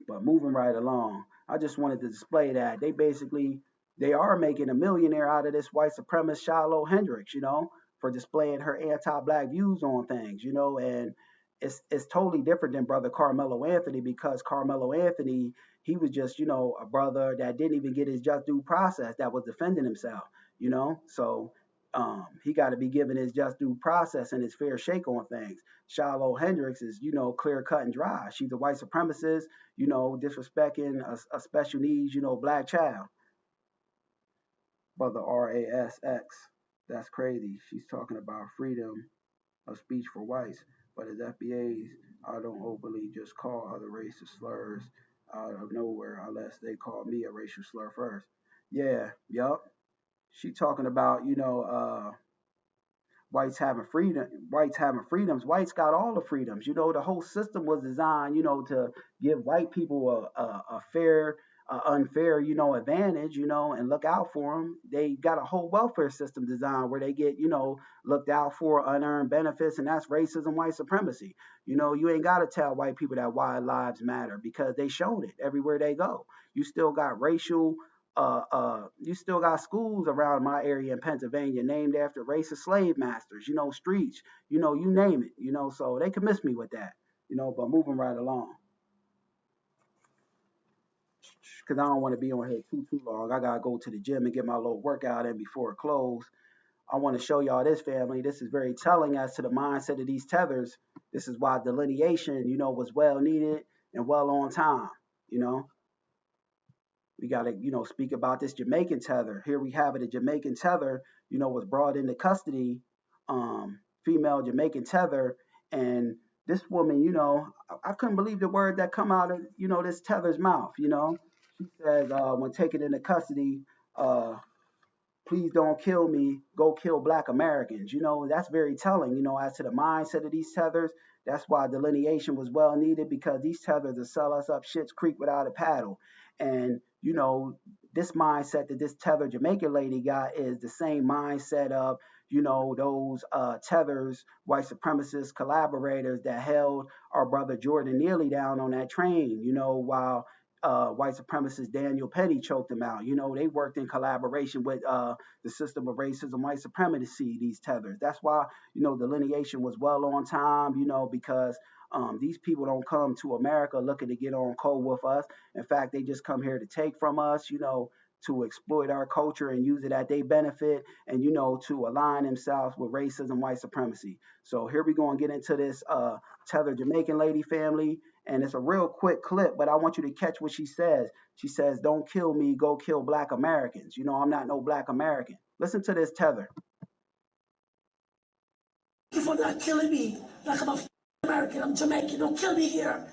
But moving right along, I just wanted to display that they are making a millionaire out of this white supremacist Shiloh Hendricks, you know, for displaying her anti-black views on things, you know, and it's totally different than brother Carmelo Anthony, because Carmelo Anthony, he was just, you know, a brother that didn't even get his just due process, that was defending himself, you know. So he got to be given his just due process and his fair shake on things. Shiloh Hendricks is, you know, clear cut and dry. She's a white supremacist, you know, disrespecting a special needs, you know, black child. Brother RASX, that's crazy. She's talking about freedom of speech for whites, but as FBAs, I don't overly just call other races slurs out of nowhere unless they call me a racial slur first. Yeah, yup. She talking about, you know, whites having freedom, whites having freedoms. Whites got all the freedoms. You know, the whole system was designed, you know, to give white people a fair, unfair, you know, advantage, you know, and look out for them. They got a whole welfare system designed where they get, you know, looked out for, unearned benefits, and that's racism, white supremacy. You know, you ain't got to tell white people that white lives matter, because they showed it everywhere they go. You still got racial you still got schools around my area in Pennsylvania named after racist slave masters, you know, streets, you know, you name it, you know, so they can miss me with that, you know, but moving right along. Because I don't want to be on here too long. I got to go to the gym and get my little workout in before it closes. I want to show y'all this, family. This is very telling as to the mindset of these tethers. This is why delineation, you know, was well needed and well on time, you know. We got to, you know, speak about this Jamaican tether. Here we have it. A Jamaican tether, you know, was brought into custody, female Jamaican tether. And this woman, you know, I couldn't believe the word that come out of, you know, this tether's mouth, you know. She says, when taken into custody, please don't kill me, go kill black Americans. You know, that's very telling, you know, as to the mindset of these tethers. That's why delineation was well needed, because these tethers will sell us up Schitt's Creek without a paddle. And, you know, this mindset that this tether Jamaican lady got is the same mindset of, you know, those tethers, white supremacist collaborators that held our brother Jordan Neely down on that train, you know, while white supremacist Daniel Petty choked him out. You know, they worked in collaboration with the system of racism, white supremacy, these tethers. That's why, you know, delineation was well on time, you know, because these people don't come to America looking to get on cold with us. In fact, they just come here to take from us, you know, to exploit our culture and use it at their benefit, and, you know, to align themselves with racism, white supremacy. So here we go and get into this tether Jamaican lady, family. And it's a real quick clip, but I want you to catch what she says. She says, don't kill me, go kill black Americans. You know, I'm not no black American. Listen to this tether. Thank you for not killing me like I'm a American. I'm Jamaican. Don't kill me here.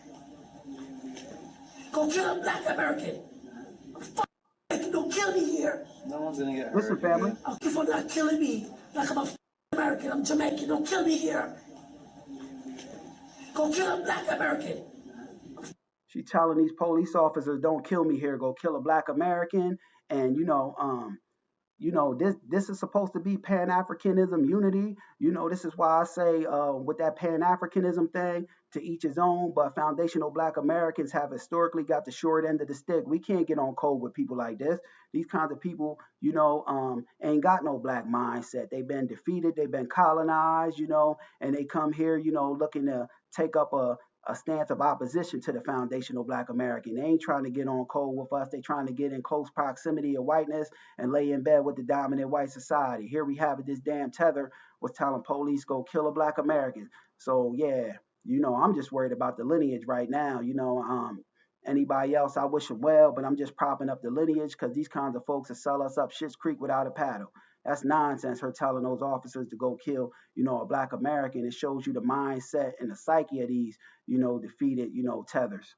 Go kill a black American. I'm don't kill me here. No one's gonna get hurt. Listen, family. Thank you for not killing me like I'm a American. I'm Jamaican. Don't kill me here. Go kill a black American. She telling these police officers, don't kill me here, go kill a black American. And, you know, this is supposed to be Pan-Africanism unity. This is why I say with that Pan-Africanism thing, to each his own, but foundational Black Americans have historically got the short end of the stick. We can't get on code with people like this. These kinds of people, ain't got no Black mindset. They've been defeated, they've been colonized, and they come here, looking to take up a stance of opposition to the foundational Black American. They ain't trying to get on code with us. They trying to get in close proximity of whiteness and lay in bed with the dominant white society. Here we have it. This damn tether was telling police go kill a Black American. So yeah, I'm just worried about the lineage right now. Anybody else, I wish them well, but I'm just propping up the lineage because these kinds of folks that sell us up Schitt's Creek without a paddle. That's nonsense. Her telling those officers to go kill, a Black American. It shows you the mindset and the psyche of these, defeated, tethers.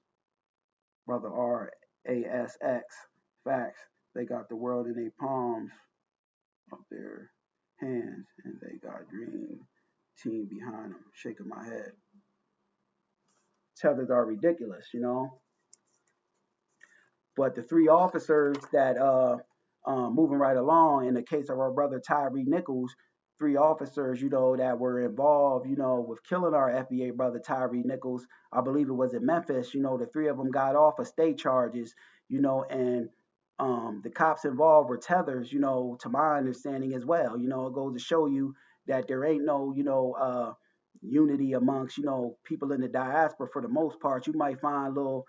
Brother RASX. Facts. They got the world in their palms of their hands, and they got Dream Team behind them. Shaking my head. Tethers are ridiculous, But the three officers that moving right along in the case of our brother Tyree Nichols, three officers, that were involved, with killing our FBA brother Tyree Nichols. I believe it was in Memphis. The three of them got off of state charges, and the cops involved were tethers, to my understanding as well. It goes to show you that there ain't no, unity amongst, people in the diaspora for the most part. You might find little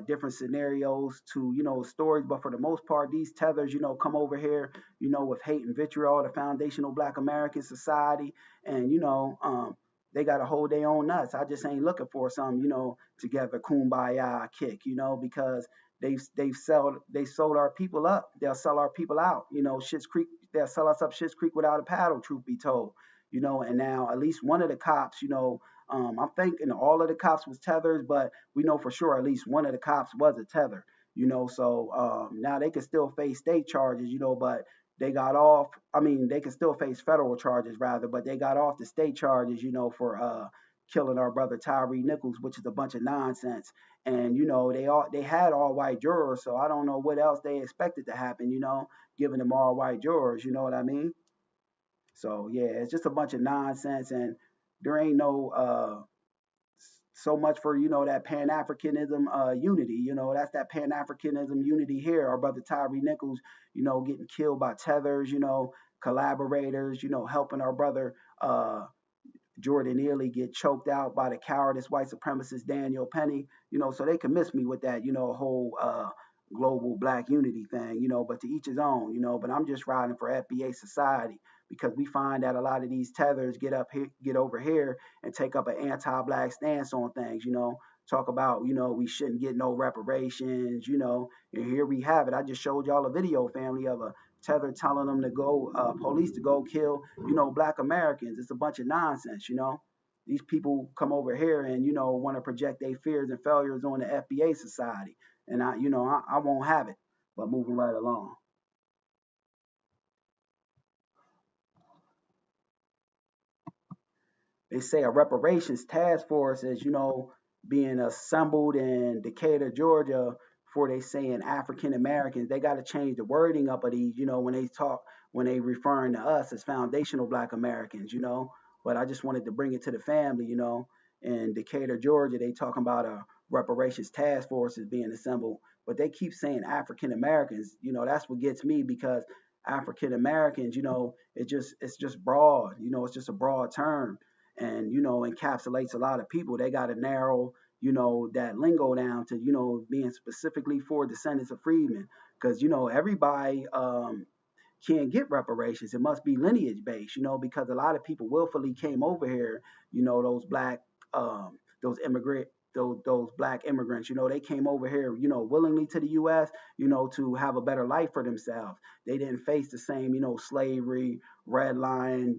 different scenarios to, stories, but for the most part, these tethers, come over here, with hate and vitriol, the foundational Black American society, and, they got to hold their own nuts. I just ain't looking for some, together kumbaya kick, because they've sold our people up. They'll sell our people out. Schitt's Creek, they'll sell us up Schitt's Creek without a paddle, truth be told. And now at least one of the cops, I'm thinking all of the cops was tethers, but we know for sure at least one of the cops was a tether, so now they can still face state charges, but they got off. I mean, they can still face federal charges rather, but they got off the state charges, for killing our brother Tyree Nichols, which is a bunch of nonsense. And they had all white jurors, so I don't know what else they expected to happen, giving them all white jurors, you know what I mean? So yeah, it's just a bunch of nonsense, and there ain't no so much for that Pan Africanism unity. That's that Pan Africanism unity here. Our brother Tyree Nichols, getting killed by tethers, collaborators, helping our brother Jordan Neely get choked out by the cowardice white supremacist Daniel Penny. So they can miss me with that, whole global Black unity thing, but to each his own, but I'm just riding for FBA society because we find that a lot of these tethers get over here and take up an anti-Black stance on things, talk about, we shouldn't get no reparations, and here we have it. I just showed y'all a video, family, of a tether telling them to go, police to go kill, Black Americans. It's a bunch of nonsense, These people come over here and, want to project their fears and failures on the FBA society. And I won't have it, but moving right along. They say a reparations task force is, being assembled in Decatur, Georgia, for they saying African Americans. They got to change the wording up of these, when they referring to us as foundational Black Americans, But I just wanted to bring it to the family, In Decatur, Georgia, they talking about a reparations task force is being assembled, but they keep saying African Americans. That's what gets me because African Americans, it's just broad. It's just a broad term, and encapsulates a lot of people. They got to narrow, that lingo down to being specifically for descendants of freedmen, because everybody can't get reparations. It must be lineage based, because a lot of people willfully came over here, those black those immigrant those Black immigrants, they came over here, willingly to the US, to have a better life for themselves. They didn't face the same, slavery, redlining,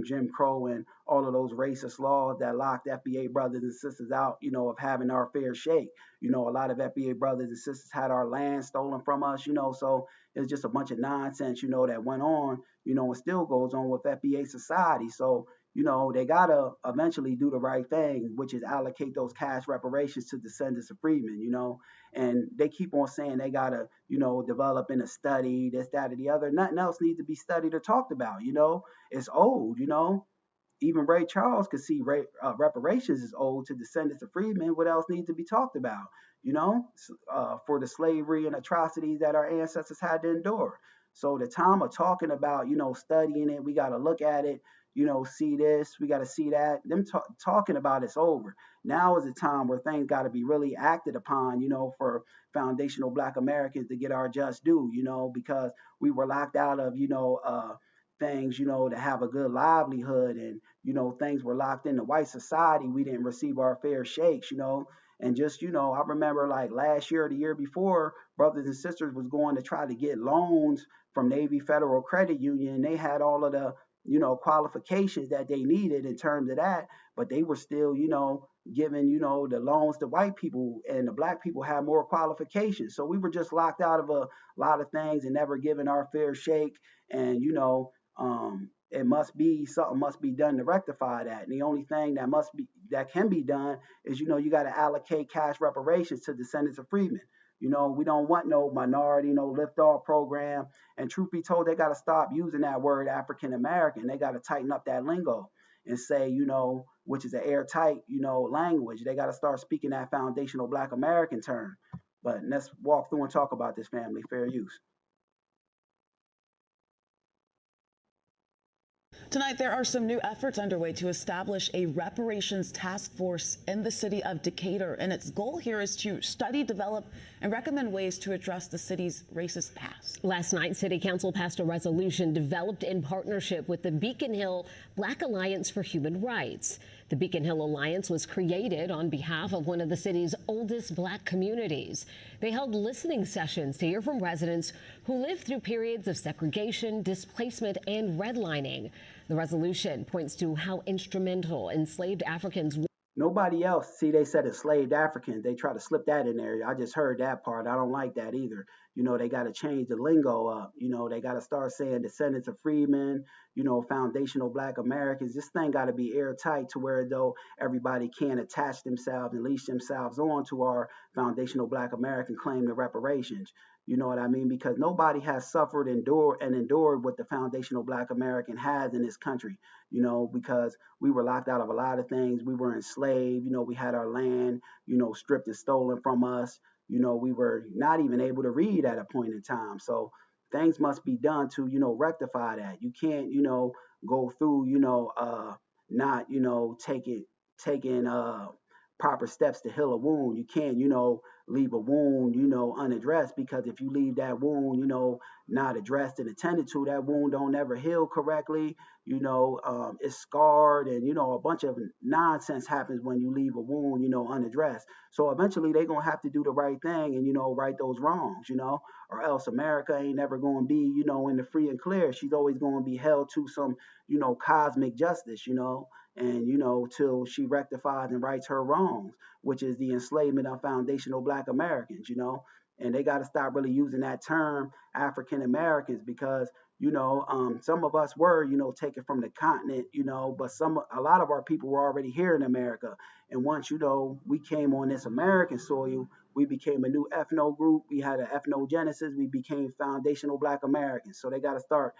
Jim Crow, and all of those racist laws that locked FBA brothers and sisters out, of having our fair shake. A lot of FBA brothers and sisters had our land stolen from us, so it's just a bunch of nonsense, that went on, and still goes on with FBA society. So, they gotta eventually do the right thing, which is allocate those cash reparations to descendants of freedmen, and they keep on saying they gotta, develop in a study, this, that, or the other. Nothing else needs to be studied or talked about, it's old, even Ray Charles could see reparations is old to descendants of freedmen. What else needs to be talked about? For the slavery and atrocities that our ancestors had to endure. So the time of talking about, studying it, we got to look at it, see this, we got to see that. Them talking about it's over. Now is the time where things got to be really acted upon, for foundational Black Americans to get our just due, because we were locked out of, things, to have a good livelihood, and, things were locked into white society. We didn't receive our fair shakes, and just, I remember like last year or the year before, brothers and sisters was going to try to get loans from Navy Federal Credit Union. They had all of the, qualifications that they needed in terms of that, but they were still, giving, the loans to white people, and the Black people had more qualifications. So we were just locked out of a lot of things and never given our fair shake. And, it must be something must be done to rectify that. And the only thing that can be done is, you got to allocate cash reparations to descendants of freedmen. We don't want no minority, no lift-off program. And truth be told, they got to stop using that word African American. They got to tighten up that lingo and say, which is an airtight, language. They got to start speaking that foundational Black American term. But let's walk through and talk about this, family. Fair use. Tonight, there are some new efforts underway to establish a reparations task force in the city of Decatur. And its goal here is to study, develop, and recommend ways to address the city's racist past. Last night, City Council passed a resolution developed in partnership with the Beacon Hill Black Alliance for Human Rights. The Beacon Hill Alliance was created on behalf of one of the city's oldest Black communities. They held listening sessions to hear from residents who lived through periods of segregation, displacement, and redlining. The resolution points to how instrumental enslaved Africans were. Nobody else, see, they said enslaved Africans. They try to slip that in there. I just heard that part. I don't like that either. They got to change the lingo up. They got to start saying descendants of freedmen, foundational Black Americans. This thing got to be airtight to where, though, everybody can attach themselves and leash themselves on to our foundational Black American claim to reparations. You know what I mean? Because nobody has suffered, endured what the foundational Black American has in this country, because we were locked out of a lot of things. We were enslaved, we had our land, stripped and stolen from us. We were not even able to read at a point in time. So things must be done to, rectify that. You can't, go through, not, taking proper steps to heal a wound. You can't, leave a wound, unaddressed, because if you leave that wound, not addressed and attended to, that wound don't ever heal correctly. It's scarred, and, a bunch of nonsense happens when you leave a wound, unaddressed. So eventually they're going to have to do the right thing and, right those wrongs, or else America ain't never going to be, in the free and clear. She's always going to be held to some, cosmic justice, and, till she rectifies and rights her wrongs, which is the enslavement of foundational Black Americans, and they got to stop really using that term African Americans, because, some of us were, taken from the continent, but a lot of our people were already here in America. And once, we came on this American soil, we became a new ethno group. We had an ethnogenesis. We became foundational Black Americans. So they got to start,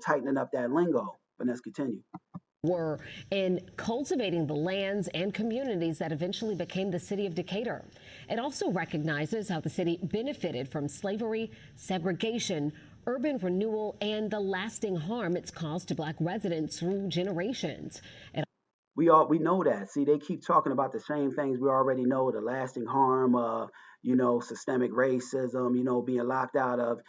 tightening up that lingo. But let's continue. Were in cultivating the lands and communities that eventually became the city of Decatur. It also recognizes how the city benefited from slavery, segregation, urban renewal, and the lasting harm it's caused to Black residents through generations. We know that. See, they keep talking about the same things we already know: the lasting harm, systemic racism, being locked out of,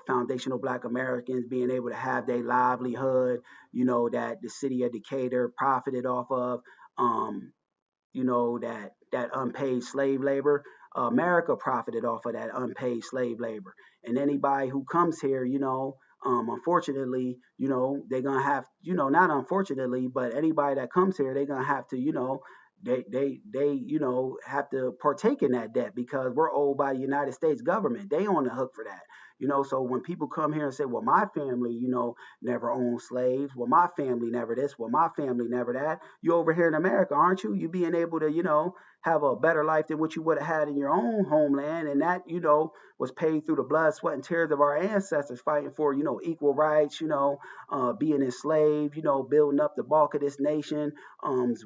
foundational Black Americans being able to have their livelihood, that the city of Decatur profited off of, that unpaid slave labor. America profited off of that unpaid slave labor. And anybody who comes here, unfortunately, they're going to have, not unfortunately, but anybody that comes here, they're going to have to, they have to partake in that debt because we're owed by the United States government. They on the hook for that. So when people come here and say, well, my family, never owned slaves. Well, my family never this. Well, my family never that. You over here in America, aren't you? You being able to, have a better life than what you would have had in your own homeland. And that, was paid through the blood, sweat, and tears of our ancestors fighting for, equal rights, being enslaved, building up the bulk of this nation,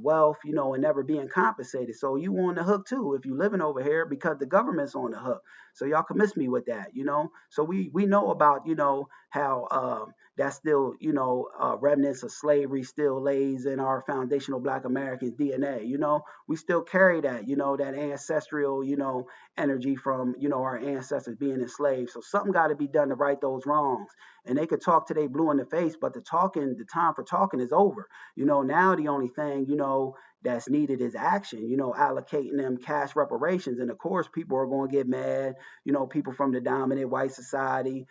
wealth, and never being compensated. So you on the hook too if you living over here because the government's on the hook. So y'all can miss me with that. So we know about, how that's still, remnants of slavery still lays in our foundational Black Americans DNA. We still carry that, that ancestral, energy from, our ancestors being enslaved. So something got to be done to right those wrongs. And they could talk till they blue in the face, but the time for talking is over. Now the only thing, that's needed is action, allocating them cash reparations. And of course, people are going to get mad, people from the dominant white society,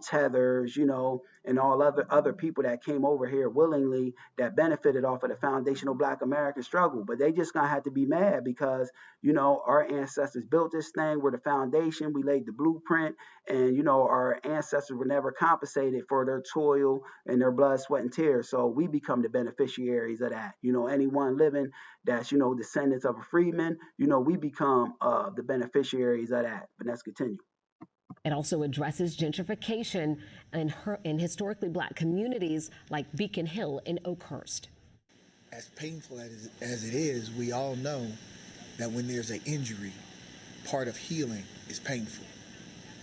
tethers, and all other people that came over here willingly that benefited off of the foundational Black American struggle. But they just gonna have to be mad because, our ancestors built this thing. We're the foundation. We laid the blueprint, and our ancestors were never compensated for their toil and their blood, sweat, and tears. So we become the beneficiaries of that. Anyone living that's descendants of a freedman, we become the beneficiaries of that. But let's continue. It also addresses gentrification in historically Black communities like Beacon Hill and Oakhurst. As painful as it is, we all know that when there's an injury, part of healing is painful.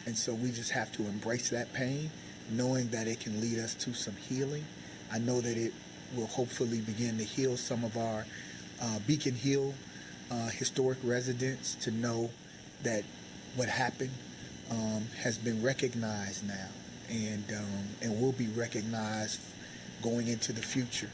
And so we just have to embrace that pain, knowing that it can lead us to some healing. I know that it will hopefully begin to heal some of our Beacon Hill historic residents to know that what happened has been recognized now and will be recognized going into the future.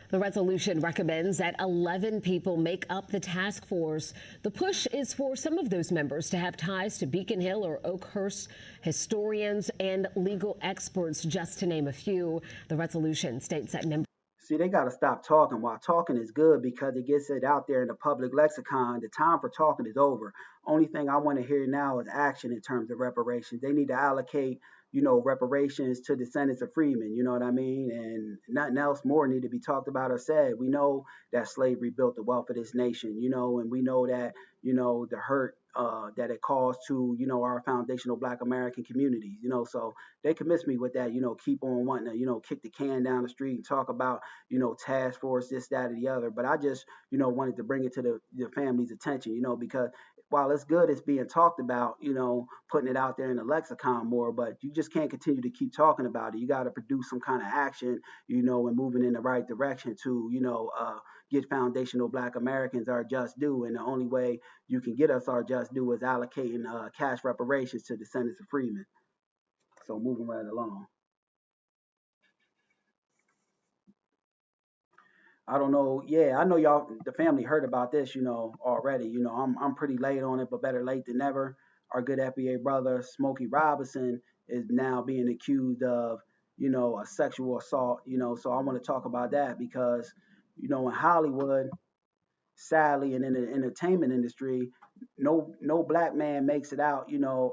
The resolution recommends that 11 people make up the task force. The push is for some of those members to have ties to Beacon Hill or Oakhurst, historians and legal experts, just to name a few. The resolution states that members. See, they got to stop talking. While talking is good because it gets it out there in the public lexicon, the time for talking is over. Only thing I want to hear now is action in terms of reparations. They need to allocate, reparations to descendants of freedmen, you know what I mean? And nothing else more need to be talked about or said. We know that slavery built the wealth of this nation, and we know that, the hurt that it caused to, our foundational Black American communities, so they can miss me with that, keep on wanting to, kick the can down the street and talk about, task force, this, that, or the other. But I just, wanted to bring it to the family's attention, because while it's good, it's being talked about, putting it out there in the lexicon more, but you just can't continue to keep talking about it. You got to produce some kind of action, and moving in the right direction to, get foundational Black Americans our just due. And the only way you can get us our just due is allocating cash reparations to descendants of freedmen. So moving right along. I don't know. Yeah, I know y'all, the family heard about this, already. I'm pretty late on it, but better late than never. Our good FBA brother, Smokey Robinson, is now being accused of, a sexual assault, so I want to talk about that because, in Hollywood, sadly, and in the entertainment industry, no Black man makes it out,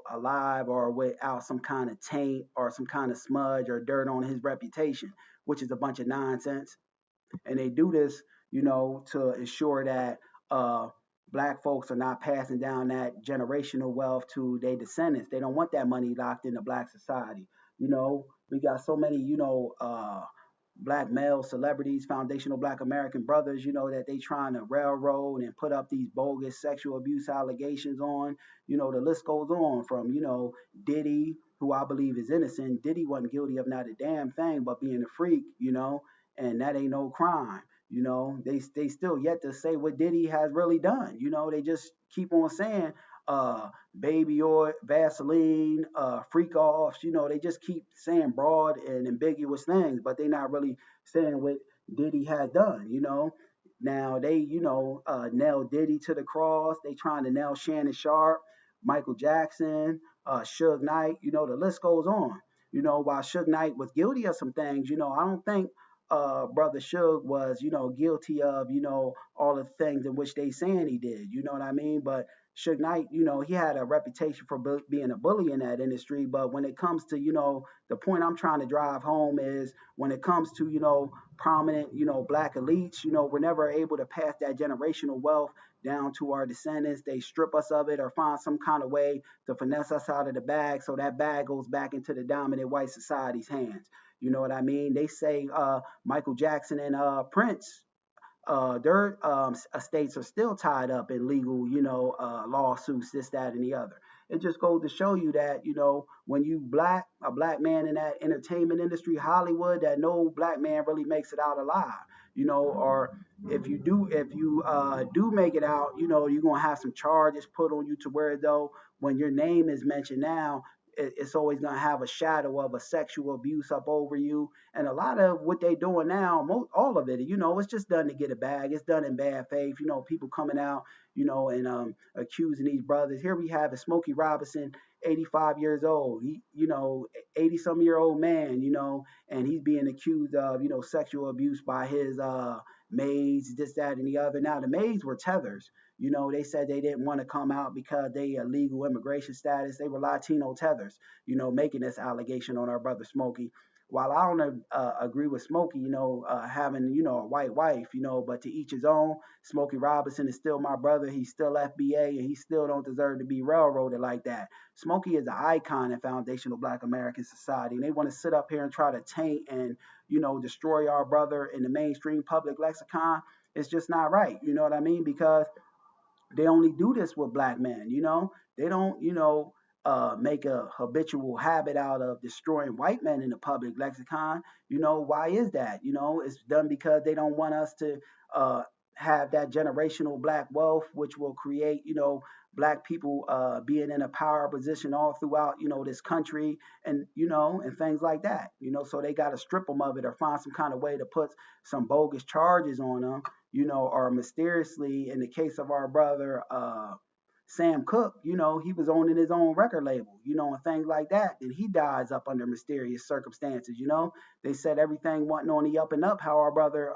alive or without some kind of taint or some kind of smudge or dirt on his reputation, which is a bunch of nonsense. And they do this, to ensure that Black folks are not passing down that generational wealth to their descendants. They don't want that money locked into Black society. We got so many, Black male celebrities, foundational Black American brothers, that they trying to railroad and put up these bogus sexual abuse allegations on. The list goes on from, Diddy, who I believe is innocent. Diddy wasn't guilty of not a damn thing but being a freak, and that ain't no crime. They still yet to say what Diddy has really done. They just keep on saying baby oil, Vaseline, freak offs. They just keep saying broad and ambiguous things, but they're not really saying what Diddy had done. Now they nailed Diddy to the cross. They trying to nail Shannon Sharp, Michael Jackson, Suge Knight. The list goes on. While Suge Knight was guilty of some things, I don't think brother Suge was, guilty of, all the things in which they saying he did. You know what I mean? But Suge Knight, he had a reputation for being a bully in that industry. But when it comes to, the point I'm trying to drive home is when it comes to, prominent, black elites, we're never able to pass that generational wealth down to our descendants. They strip us of it or find some kind of way to finesse us out of the bag so that bag goes back into the dominant white society's hands. You know what I mean? They say Michael Jackson and Prince, their estates are still tied up in legal, lawsuits, this, that, and the other. It just goes to show you that, when you a black man in that entertainment industry, Hollywood, that no black man really makes it out alive, or if you do make it out, you're gonna have some charges put on you to where though when your name is mentioned now, it's always going to have a shadow of a sexual abuse up over you. And a lot of what they doing now, all of it, it's just done to get a bag. It's done in bad faith. People coming out, and accusing these brothers. Here we have a Smokey Robinson, 85 years old. He, 80-some-year-old man, and he's being accused of, sexual abuse by his maids, this, that, and the other. Now, the maids were tethers. They said they didn't want to come out because they illegal immigration status. They were Latino tethers, making this allegation on our brother Smokey. While I don't agree with Smokey, having, a white wife, but to each his own. Smokey Robinson is still my brother. He's still FBA, and he still don't deserve to be railroaded like that. Smokey is an icon in foundational Black American society, and they want to sit up here and try to taint and, destroy our brother in the mainstream public lexicon. It's just not right. You know what I mean? Because they only do this with black men, They don't, make a habitual habit out of destroying white men in the public lexicon. Why is that? It's done because they don't want us to have that generational black wealth, which will create, black people being in a power position all throughout, this country and, and things like that, so they got to strip them of it or find some kind of way to put some bogus charges on them, or mysteriously, in the case of our brother, Sam Cooke, he was owning his own record label, and things like that. And he dies up under mysterious circumstances, They said everything wasn't on the up and up, how our brother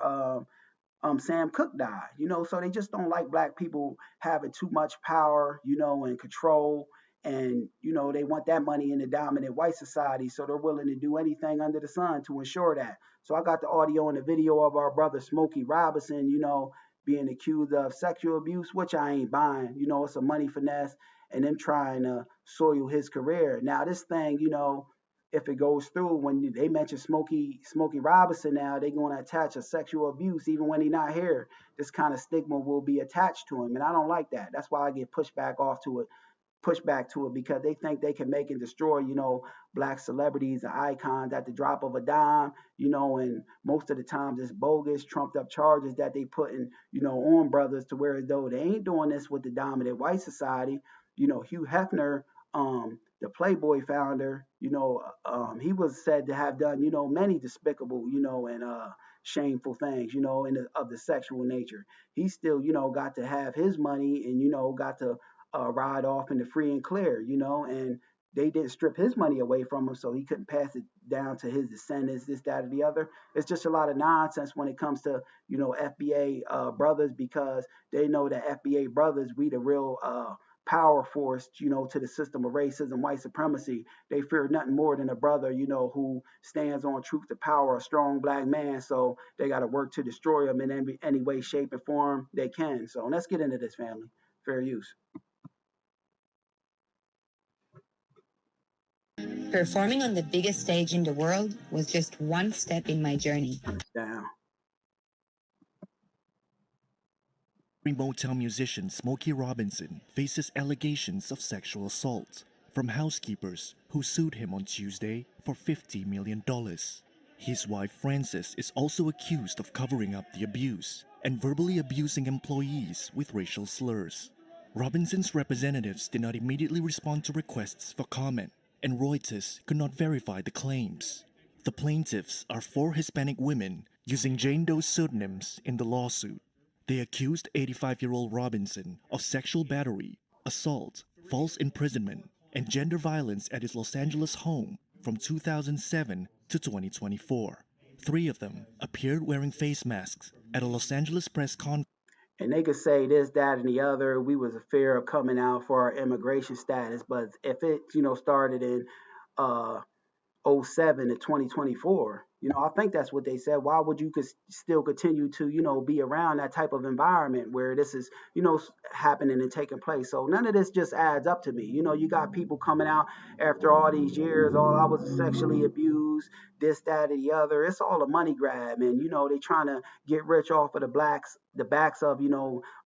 Sam Cooke died, so they just don't like black people having too much power, and control. And, they want that money in the dominant white society. So they're willing to do anything under the sun to ensure that. So I got the audio and the video of our brother Smokey Robinson, being accused of sexual abuse, which I ain't buying. It's a money finesse and them trying to soil his career. Now, this thing, if it goes through, when they mention Smokey Robinson now, they're going to attach a sexual abuse even when he's not here. This kind of stigma will be attached to him. And I don't like that. That's why I get pushed back to it because they think they can make and destroy, black celebrities and icons at the drop of a dime, and most of the times it's bogus, trumped up charges that they putting, on brothers to where as though they ain't doing this with the dominant white society. Hugh Hefner, the Playboy founder, he was said to have done, many despicable, and shameful things, of the sexual nature. He still, got to have his money and, got to ride off in the free and clear, and they didn't strip his money away from him, so he couldn't pass it down to his descendants, this, that, or the other. It's just a lot of nonsense when it comes to, FBA brothers, because they know that FBA brothers, we the real power force, to the system of racism, white supremacy. They fear nothing more than a brother, who stands on truth to power, a strong black man. So they got to work to destroy him in any way, shape, and form they can. So let's get into this, family. Fair use. Performing on the biggest stage in the world was just one step in my journey. Down. Motown musician Smokey Robinson faces allegations of sexual assault from housekeepers who sued him on Tuesday for $50 million. His wife Frances is also accused of covering up the abuse and verbally abusing employees with racial slurs. Robinson's representatives did not immediately respond to requests for comment, and Reuters could not verify the claims. The plaintiffs are 4 Hispanic women using Jane Doe pseudonyms in the lawsuit. They accused 85-year-old Robinson of sexual battery, assault, false imprisonment, and gender violence at his Los Angeles home from 2007 to 2024. 3 of them appeared wearing face masks at a Los Angeles press conference. And they could say this, that, and the other. We was a fear of coming out for our immigration status, but if it, started in uh, '07 to 2024, I think that's what they said. Why would you still continue to, be around that type of environment where this is, happening and taking place? So none of this just adds up to me. You got people coming out after all these years, I was sexually abused, this, that, and the other. It's all a money grab, and they trying to get rich off of the backs of,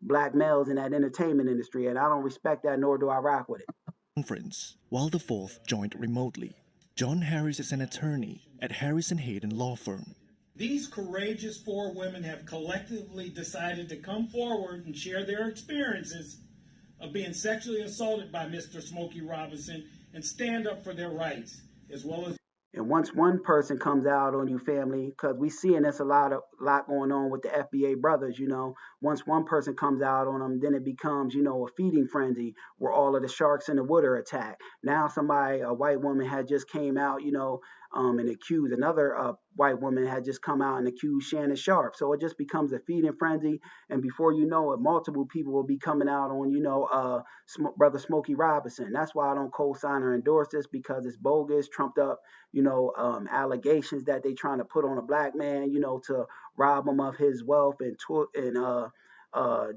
black males in that entertainment industry, and I don't respect that, nor do I rock with it. Conference, while the 4th joined remotely. John Harris is an attorney at Harris & Hayden Law Firm. These courageous 4 women have collectively decided to come forward and share their experiences of being sexually assaulted by Mr. Smokey Robinson and stand up for their rights, as well as... And once one person comes out on you, family, because we seeing this a lot going on with the FBA brothers, once one person comes out on them, then it becomes, a feeding frenzy where all of the sharks in the water attack. Now a white woman had just came out, and accused another white woman had just come out and accused Shannon Sharp. So it just becomes a feeding frenzy, and before you know it, multiple people will be coming out on, brother Smokey Robinson. That's why I don't co-sign or endorse this, because it's bogus, trumped up, allegations that they trying to put on a black man, to rob him of his wealth and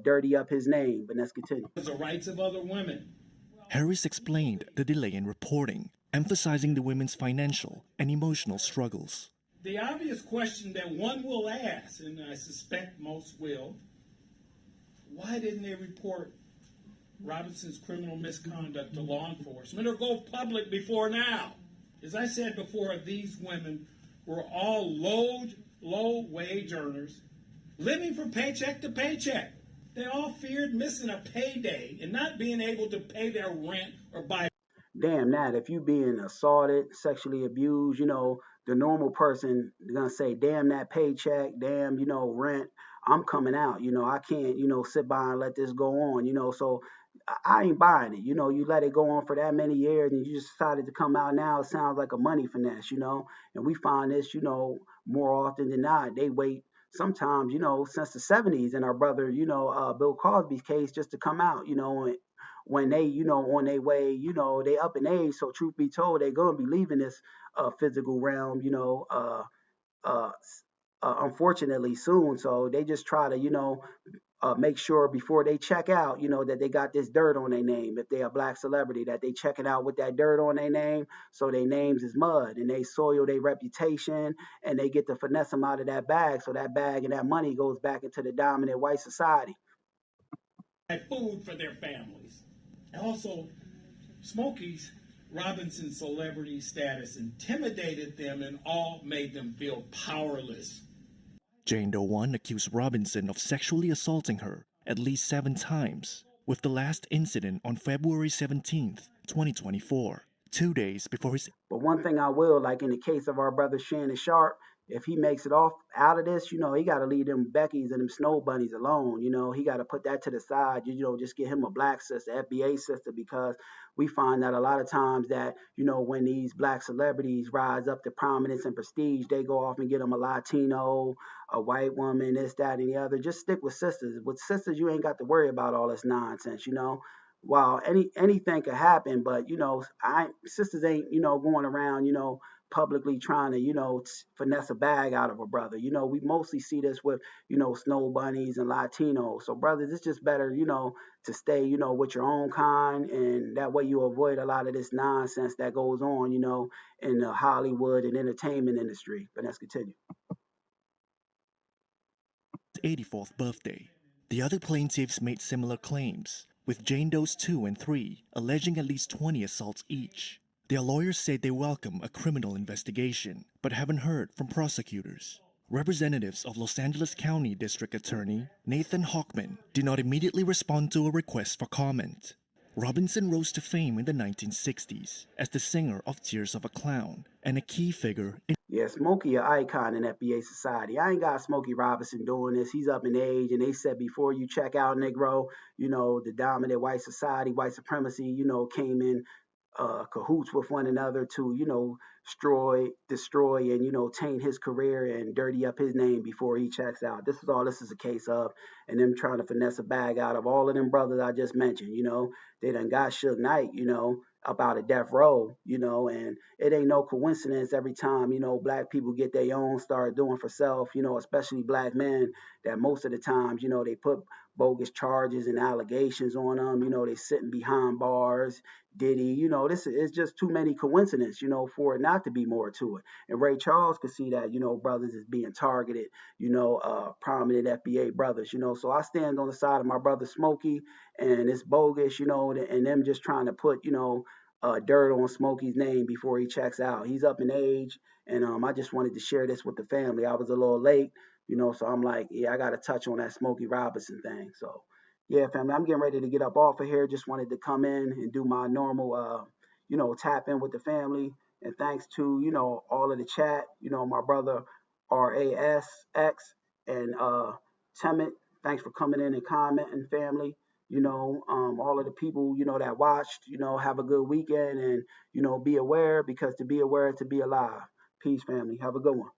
dirty up his name. But let's continue. The rights of other women. Harris explained the delay in reporting, emphasizing the women's financial and emotional struggles. The obvious question that one will ask, and I suspect most will, why didn't they report Robinson's criminal misconduct to law enforcement or go public before now? As I said before, these women were all low-wage earners living from paycheck to paycheck. They all feared missing a payday and not being able to pay their rent or buy. Damn that. If you being assaulted, sexually abused, the normal person is going to say, damn that paycheck, damn, rent, I'm coming out. I can't, sit by and let this go on, so I ain't buying it. You let it go on for that many years and you just decided to come out now. It sounds like a money finesse, and we find this, more often than not. They wait sometimes, since the 70s in our brother, Bill Cosby's case just to come out, when they, on their way, they up in age. So truth be told, they're going to be leaving this physical realm, unfortunately soon. So they just try to, make sure before they check out, that they got this dirt on their name. If they're a black celebrity, that they check it out with that dirt on their name, so their names is mud, and they soil their reputation, and they get to finesse them out of that bag, so that bag and that money goes back into the dominant white society. Food for their families. Also, Smokey's Robinson celebrity status intimidated them and all made them feel powerless. Jane Doe 1 accused Robinson of sexually assaulting her at least 7 times, with the last incident on February 17th, 2024, 2 days before his... But one thing I will, like in the case of our brother Shannon Sharp, if he makes it off out of this, he got to leave them Beckys and them Snow Bunnies alone. He got to put that to the side, just get him a black sister, FBA sister, because we find that a lot of times that, when these black celebrities rise up to prominence and prestige, they go off and get them a Latino, a white woman, this, that, and the other. Just stick with sisters. With sisters, you ain't got to worry about all this nonsense, While anything could happen, but, sisters ain't, going around, publicly trying to, finesse a bag out of a brother. We mostly see this with, Snow Bunnies and Latinos. So brothers, it's just better, to stay, with your own kind, and that way you avoid a lot of this nonsense that goes on, in the Hollywood and entertainment industry. But let's continue. 84th birthday. The other plaintiffs made similar claims, with Jane Doe's 2 and 3 alleging at least 20 assaults each. Their lawyers said they welcome a criminal investigation, but haven't heard from prosecutors. Representatives of Los Angeles County District Attorney Nathan Hochman did not immediately respond to a request for comment. Robinson rose to fame in the 1960s as the singer of Tears of a Clown and a key figure in... Yeah, Smokey an icon in FBA society. I ain't got Smokey Robinson doing this. He's up in age, and they said before you check out, Negro, the dominant white society, white supremacy, came in cahoots with one another to, destroy and, taint his career and dirty up his name before he checks out. This is all this is a case of, and them trying to finesse a bag out of all of them brothers I just mentioned. They done got Suge Knight, up out of death row, and it ain't no coincidence every time, black people get their own, start doing for self, especially black men, that most of the times, they put bogus charges and allegations on them, they sitting behind bars, Diddy, this is just too many coincidences, for it not to be more to it. And Ray Charles could see that, brothers is being targeted, prominent FBA brothers, so I stand on the side of my brother Smokey, and it's bogus, and them just trying to put, dirt on Smokey's name before he checks out. He's up in age, and I just wanted to share this with the family. I was a little late, so I'm like, yeah, I got to touch on that Smokey Robinson thing. So, yeah, family, I'm getting ready to get up off of here. Just wanted to come in and do my normal, tap in with the family. And thanks to, all of the chat, my brother RASX and Temet, thanks for coming in and commenting, family. All of the people, that watched, have a good weekend and, be aware, because to be aware is to be alive. Peace, family. Have a good one.